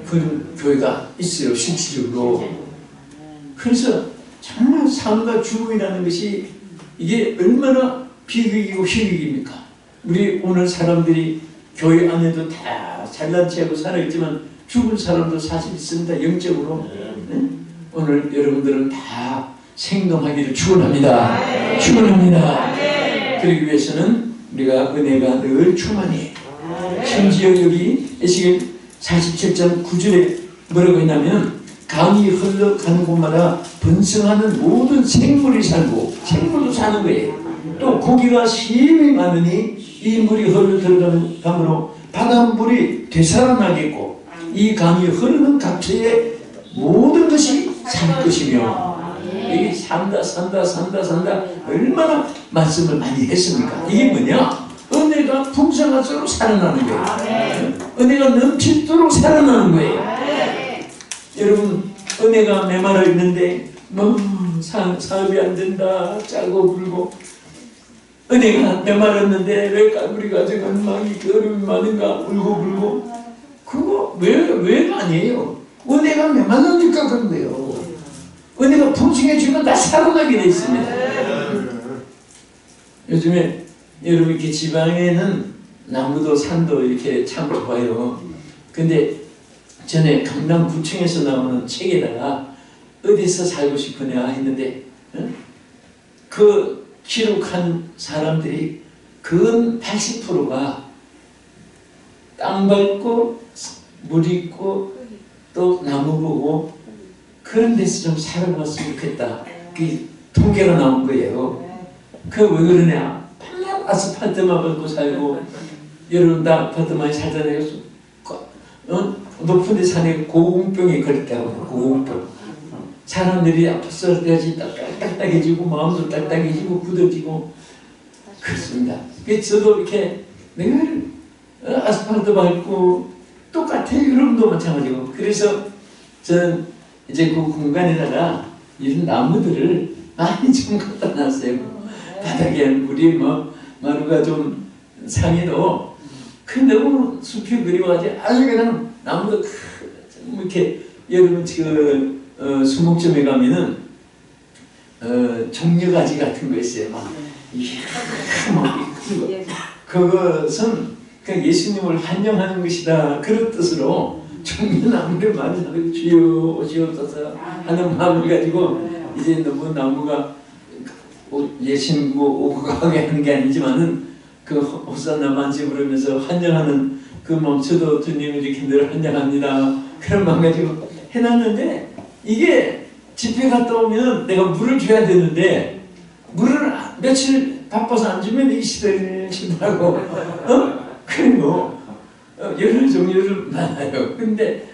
그런 교회가 있어요 실질적으로. 그래서 정말 삶과 죽음이라는 것이 이게 얼마나 비극이고 희극입니까? 우리 오늘 사람들이 교회 안에도 다 잘난 체하고 살아있지만 죽은 사람도 사실 있습니다. 영적으로. 네? 오늘 여러분들은 다 생동하기를 축원합니다. 축원합니다. 그러기 위해서는 우리가 은혜가 늘 충만해. 심지어 여기 에스겔 47장 9절에 뭐라고 했냐면 강이 흘러가는 곳마다 번성하는 모든 생물이 살고, 생물도 사는 거예요. 또 고기가 심히 많으니 이 물이 흘러 들어가는 강으로 바닷물이 되살아나겠고 이 강이 흐르는 각처에 모든 것이 살 것이며. 이게 산다 얼마나 말씀을 많이 했습니까? 이게 뭐냐? 은혜가 풍성할수록 살아나는 거예요. 은혜가 넘치도록 살아나는 거예요. 여러분, 은혜가 메말라 있는데 뭐 사업이 안 된다 짜고 굴고, 은혜가 메말랐는데 왜 우리 가정은 막 어려움이 많은가 울고 불고, 그거 왜 아니에요? 은혜가 메말라니까 그런 거예요. 은혜가 풍성해지면 다 살아나게 돼 있습니다. 요즘에 여러분 이렇게 지방에는 나무도 산도 이렇게 참 좋아요. 근데 전에 강남구청에서 나오는 책에다가 어디서 살고 싶으냐 했는데 그 기록한 사람들이 근 80%가 땅 밟고 물 있고 또 나무 보고 그런 데서 좀 살아봤으면 좋겠다. 그 통계가 나온 거예요. 그 왜 그러냐? 맨날 아스팔트만 밟고 살고, 여러분 다 아파트 많이 살잖아요. 높은 데 사는 고공병이 걸렸다고. 고공병. 사람들이 아파서 돼야지 딱딱해지고 마음도 딱딱해지고 굳어지고 그렇습니다. 그래서 저도 이렇게 늘 아스팔트 밟고 똑같아요. 여러분도 마찬가지고. 그래서 저는 이제 그 공간에다가 이런 나무들을 많이 좀 갖다 놨어요. 바닥에 물이 뭐 마루가 좀 상해도 그 너무 숲이 그리워가지고 아주 그냥 나무도 뭐 이렇게 여러분 수목점에 가면은 종려가지 같은 거 있어요. 막 이게 그것은 그냥 예수님을 환영하는 것이다 그런 뜻으로 종려나무를 많이 하고 주여 오시옵소서 하는 마음을 가지고 이제 너무 나무가 예수님 오고 가게 하는 게 아니지만은 그 호산나 만지 부르면서 환영하는 그 마음 저도 주님을 이렇게 늘 환영합니다 그런 마음 가지고 해놨는데 이게 집회 갔다 오면 내가 물을 줘야 되는데 물을 며칠 바빠서 안 주면 이 시대를 준다고 그리고 여러 종류를 많아요. 근데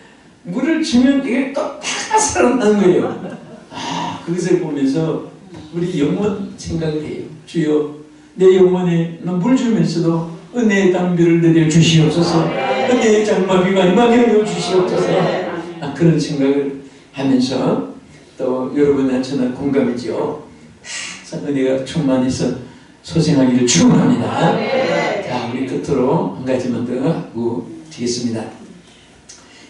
물을 주면 이게 또 다 살아나는 거예요. 그것을 보면서 우리 영혼 생각이 돼요. 주여 내 영혼에 물 주면서도 은혜의 담비를 내려 주시옵소서. 은혜의 장마비가 임하게 하여 주시옵소서. 그런 생각을 하면서 또 여러분과 저는 공감이죠. 은혜가 충만해서 소생하기를 축원합니다. 자, 우리 끝으로 한 가지만 더 하고 드리겠습니다.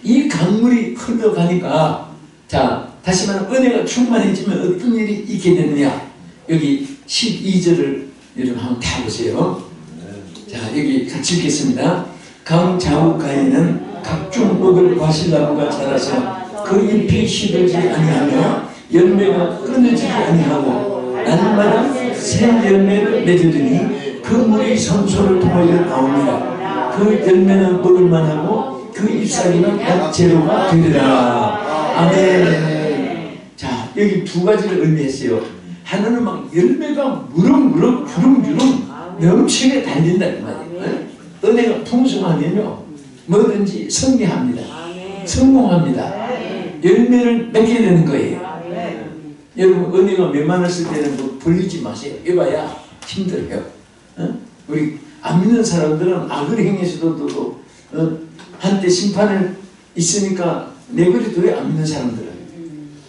이 강물이 흘러가니까 자 다시 말하면 은혜가 충만해지면 어떤 일이 있게 되느냐. 여기 12절을 여러분 한번 다 보세요. 자 여기 같이 읽겠습니다. 강 좌우가에는 각종 먹을 과실나무가 자라서 그 잎이 시들지 아니하며 열매가 끊어지지 아니하고 날마다 새 열매를 맺으더니 그 물이 성소를 통하여 나옵니다. 그 열매는 먹을만하고 그 잎사귀는 약재료가 되리라. 아멘. 자 여기 두 가지를 의미했어요. 하나는 막 열매가 무럭무럭 주렁주렁 넘치게 달린다 그 말이에요. 은혜가 풍성하면요 뭐든지 승리합니다. 성공합니다. 열매를 맺게 되는 거예요. 여러분 은혜가 메마랐을 때는 뭐 벌리지 마세요. 이봐야 힘들어요. 우리 안 믿는 사람들은 악을 행해서도 한때 심판을 있으니까 내버려둬요. 안 믿는 사람들은.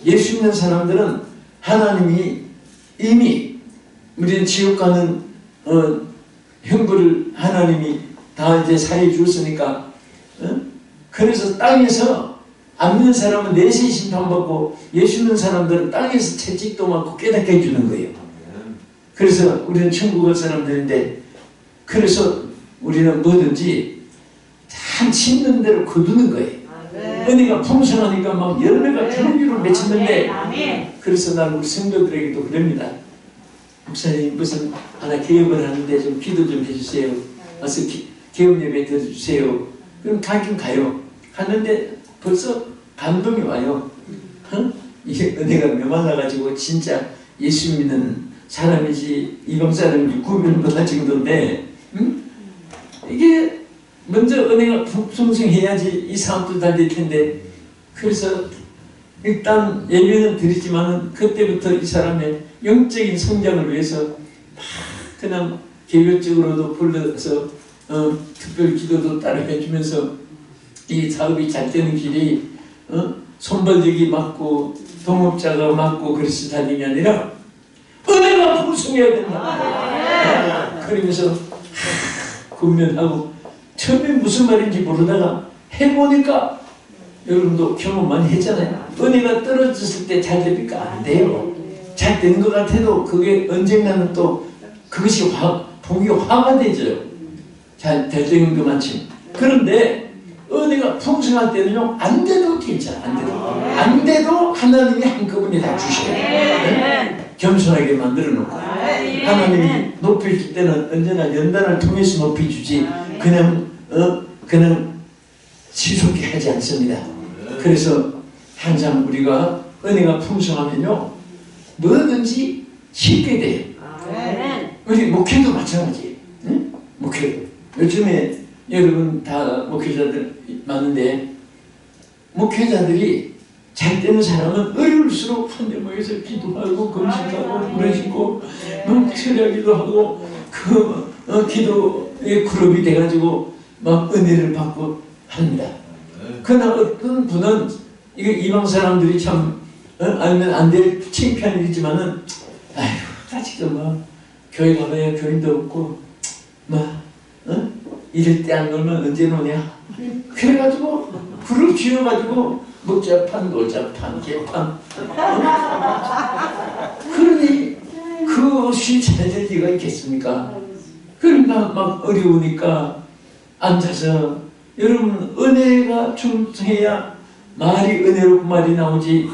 예수 믿는 사람들은 하나님이 이미 우리는 지옥 가는 형벌을 하나님이 다 이제 사해 주었으니까 그래서 땅에서 안 믿는 사람은 내세 심판받고 예수 믿는 사람들은 땅에서 채찍도 맞고 깨닫게 해주는 거예요. 그래서 우리는 천국 갈 사람들인데 그래서 우리는 뭐든지 참 심는 대로 거두는 거예요. 은혜가 풍성하니까 막 열매가 주렁주렁 맺히는데 그래서 난 우리 성도들에게도 그럽니다. 목사님 무슨 하나 개업을 하는데 좀 기도 좀 해주세요. 와서 개업 예배 드려주세요. 그럼 가긴 가요. 하는데 벌써 감동이 와요. 이게 은혜가 메말라가지고 진짜 예수 믿는 사람이지 이방 사람인지 구별 못할 정도인데 이게 먼저 은혜가 풍성해야지 이 사람도 다 될 텐데 그래서 일단 예배는 드리지만은 그때부터 이 사람의 영적인 성장을 위해서 막 그냥 개별적으로도 불러서 특별 기도도 따로 해주면서 이 사업이 잘 되는 길이 손발들이 맞고 동업자가 맞고 그래서 다니는 게 아니라 은혜가 풍성해야 된다. 그러면서 군면하고 처음에 무슨 말인지 모르다가 해보니까 여러분도 경험 많이 했잖아요. 은혜가 떨어졌을 때 잘 됩니까? 안 돼요. 잘 되는 것 같아도 그게 언젠가는 또 그것이 복이 화가 되죠. 잘 되는 것만큼. 그런데 은혜가 풍성할 때는요 안 돼도 괜찮아. 안 돼도 하나님이 한꺼번에 다 주셔요. 네? 겸손하게 만들어 놓고 하나님이 높여줄 때는 언제나 연단을 통해서 높여주지 그냥 시속히 하지 않습니다. 그래서 항상 우리가 은혜가 풍성하면요 뭐든지 쉽게 돼요. 우리 목회도 마찬가지예요. 응? 목회도 요즘에 여러분 다 목회자들 많은데 목회자들이 잘 되는 사람은 어려울수록 한 대 모여서 기도하고 금식하고 부르짖고 막 철야기도 하고 그 기도의 그룹이 돼가지고 막 은혜를 받고 합니다. 그러나 어떤 분은 이게 이방 사람들이 참 알면 안 될 창피한 일이지만은 다치도 막 교회 가봐야 교인도 없고 이럴 때 안 놀면 언제 노냐. 그래가지고 불을 쥐어가지고 먹자판, 놀자판, 개판. 그러니 그것이 잘 될 리가 있겠습니까? 그러니까 막 어려우니까 앉아서 여러분 은혜가 충성해야 말이 은혜로 말이 나오지.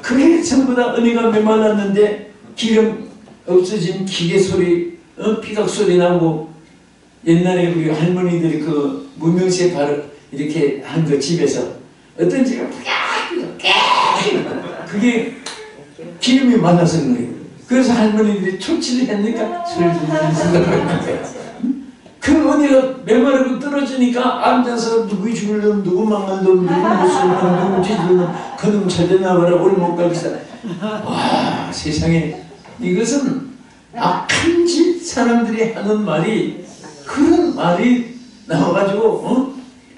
그게 전부 다 은혜가 메말랐는데 기름 없어진 기계 소리, 비각 소리 나고 옛날에 우리 할머니들이 그 무명세 바로 이렇게 한 거 집에서 어떤 집에 그게 기름이 많아서 그런 거예요. 그래서 할머니들이 초치를 했으니까 그 은혜가 메마르고 떨어지니까 앉아서 누구 죽을 놈, 누구 망할 놈, 누구 못쓸 놈, 누구 뒤질 놈, 그놈 찾아나와라 올못가기사. 와, 세상에 이것은 악한 짓 사람들이 하는 말이 그런 말이 나와가지고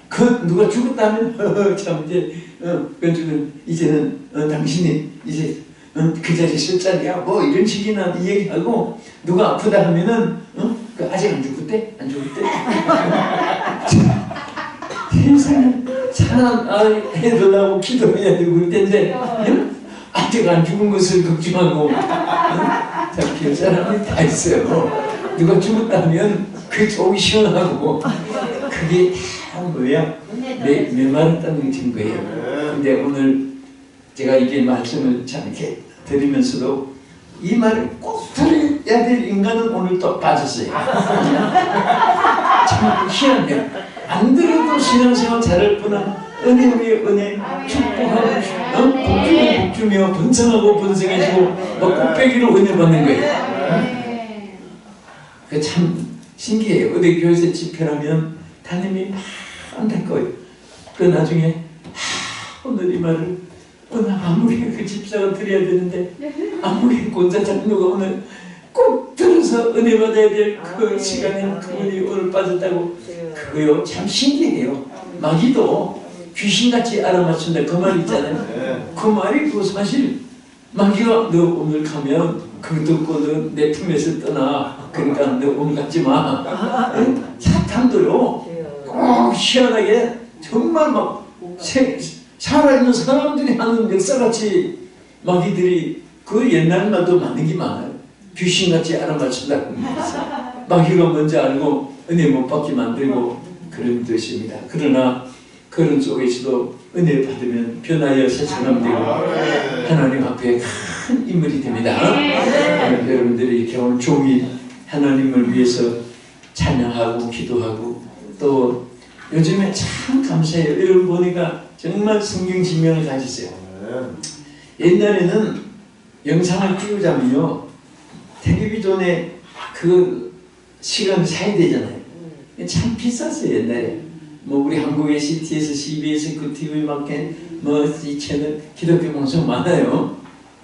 그 누가 죽었다면 참 이제 그건 이제는 당신이 이제 그 자리 쓸 자리야 뭐 이런 식이나 얘기하고 누가 아프다 하면은 그 아직 안 죽었대? 안 죽었대? 세상에 사람 해달라고 기도해야 되고 그럴 텐데 아직 안 죽은 것을 걱정하고 참 별 사람이 다 있어요. 누가 죽었다면 그 속이 시원하고 그게 다 뭐야? 메마르다는 증거예요. 근데 오늘 제가 이게 말씀을 참 이렇게 드리면서도 이 말을 꼭 들어야 될 인간은 오늘 또 빠졌어요. 참 희한해요. 안 들어도 신앙생활 잘할 뿐은 은혜 위에 은혜, 축복하고 복주며 번성하고 번성해지고 꽃배기로 은혜 받는 거예요. 그 참 신기해요. 어디 교회에서 집회라면 담임이 막 할 거예요. 그 나중에 오늘 이 말을 오늘 아무리 그 집사가 드려야 되는데 아무리 권사 장로가 오늘 꼭 들어서 은혜 받아야 될 그 시간에 그분이 오늘 빠졌다고 그거요 참 신기해요. 마귀도 귀신같이 알아맞춘다 그 말 있잖아요. 그 말이 그 사실 마귀가 너 오늘 가면 그거 듣고 너 내 품에서 떠나 그러니까 너 오늘 갔지 마. 사탄도요 꼭 희한하게 정말 막 살아있는 사람들이 하는 역사같이 마귀들이 그 옛날 말도 맞는 게 많아요. 귀신같이 알아맞춘다고 마귀가 먼저 알고 은혜 못 받게 만들고 그런 뜻입니다. 그러나 그런 속에서도 은혜 받으면 변하여 새 사람 되고 하나님 앞에 큰 인물이 됩니다. 여러분들이 이렇게 오늘 종이 하나님을 위해서 찬양하고 기도하고 또 요즘에 참 감사해요. 여러분 보니까 정말 성경 지명을 가지세요. 옛날에는 영상을 띄우자면요 텔레비전에 그 시간 사야 되잖아요. 참 비쌌어요. 옛날에 뭐 우리 한국의 CT에서 CBS 그 TV밖에 뭐 이 채널 기독교 방송 많아요.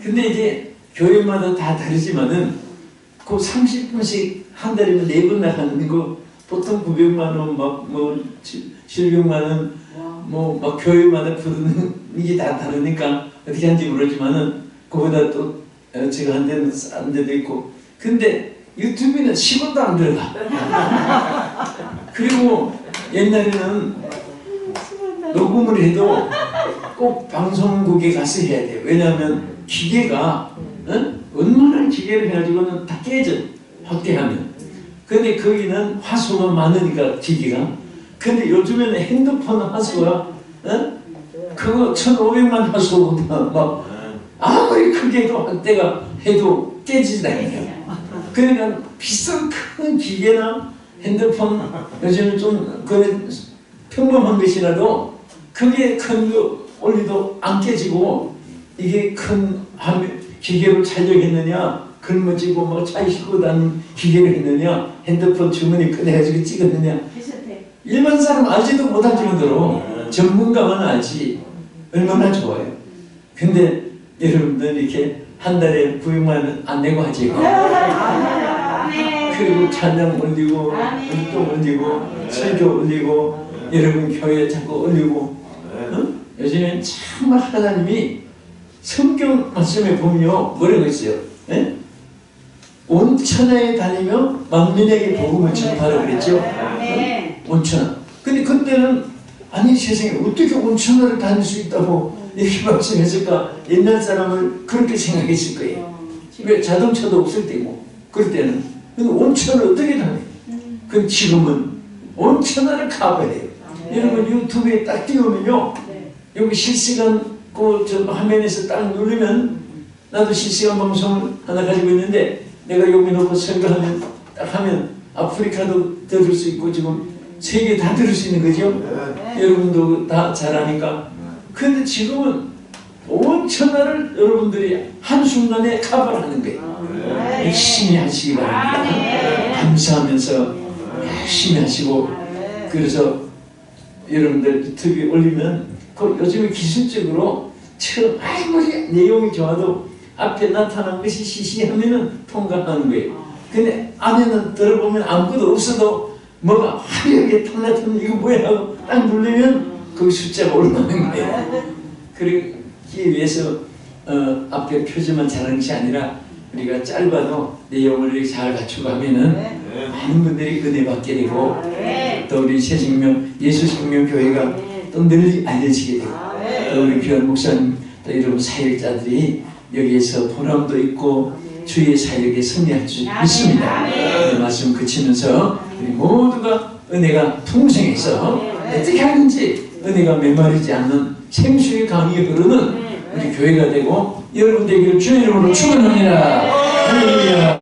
근데 이제 교회마다 다 다르지만은 그 30분씩 한 달이면 4번 나가는 거 보통 900만 원 막 뭐 700만 원 뭐 막 교회마다 부르는 이게 다 다르니까 어떻게 하는지 모르지만은 그보다 또 제가 한 데는 싼 데도 있고 근데 유튜브는 10원도 안 들어가. 그리고 옛날에는 녹음을 해도 꼭 방송국에 가서 해야 돼요. 왜냐하면 기계가 얼마나 기계를 해가지고는 다 깨져 확대하면. 근데 거기는 화소가 많으니까 기계가. 근데 요즘에는 핸드폰 화소가 그거 1500만 화소보다 막 아무리 크게 해도 확대가 해도 깨지다니까요. 그러니까 비싼 큰 기계나 핸드폰 요즘 좀 그런 평범한 것이라도 그게 큰 거 올리도 안 깨지고 이게 큰 기계로 촬영했느냐 걸머지고 뭐 차에 싣고 다니는 기계를 했느냐 핸드폰 주머니 꺼내가지고 찍었느냐 일반 사람 알지도 못할 정도로 전문가만 알지 얼마나 좋아요. 근데 여러분들 이렇게 한 달에 900만 원 안 내고 하지. 그리고 찬양 올리고 율동 올리고 설교 올리고 여러분 교회 자꾸 올리고 요즘엔 정말 하나님이 성경 말씀에 보면요 뭐라고 있어요? 예? 온 천하에 다니며 만민에게 복음을 전파하라 그랬죠. 아멘. 온 천하. 근데 그때는 아니 세상에 어떻게 온 천하를 다닐 수 있다고 이렇게 말씀했을까? 옛날 사람을 그렇게 생각했을 거예요. 왜 자동차도 없을 때고 그럴 때는. 근데 온 천하를 어떻게 다녀요? 근데 지금은 온 천하를 커버해요. 여러분 유튜브에 딱 띄우면요, 여기 실시간 저 화면에서 딱 누르면, 나도 실시간 방송을 하나 가지고 있는데 내가 여기 놓고 설교하면 딱 하면 아프리카도 들을 수 있고 지금 세계 다 들을 수 있는 거죠. 여러분도 다 잘 아니까. 근데 지금은 온 천하를 여러분들이 한순간에 커버를 하는 거예요. 열심히 하시기 바랍니다. 감사하면서 열심히 하시고, 그래서 여러분들 유튜브에 올리면 그 요즘에 기술적으로 처음 아무리 내용이 좋아도 앞에 나타난 것이 시시하면은 통과하는 거예요. 근데 안에는 들어보면 아무것도 없어도 뭐가 화려하게 나타나면 이거 뭐야 하고 딱 누르면 그 숫자가 올라가는 거예요. 그러기 위해서 앞에 표지만 잘하는 것이 아니라 우리가 짧아도 내용을 이렇게 잘 갖추고 하면은 많은 분들이 은혜 받게 되고, 또 우리 새생명 예수생명교회가 또 널리 알려지게 되고, 또 우리 귀한 목사님, 또 여러분 사역자들이 여기에서 보람도 있고 주의 사역에 승리할 줄 믿습니다. 네, 말씀 그치면서 우리 모두가 은혜가 풍성해서 어떻게 하는지 은혜가 메마르지 않는 생수의 강이 흐르는 우리 교회가 되고 여러분 되기를 주의 이름으로 축원합니다. 할렐루야.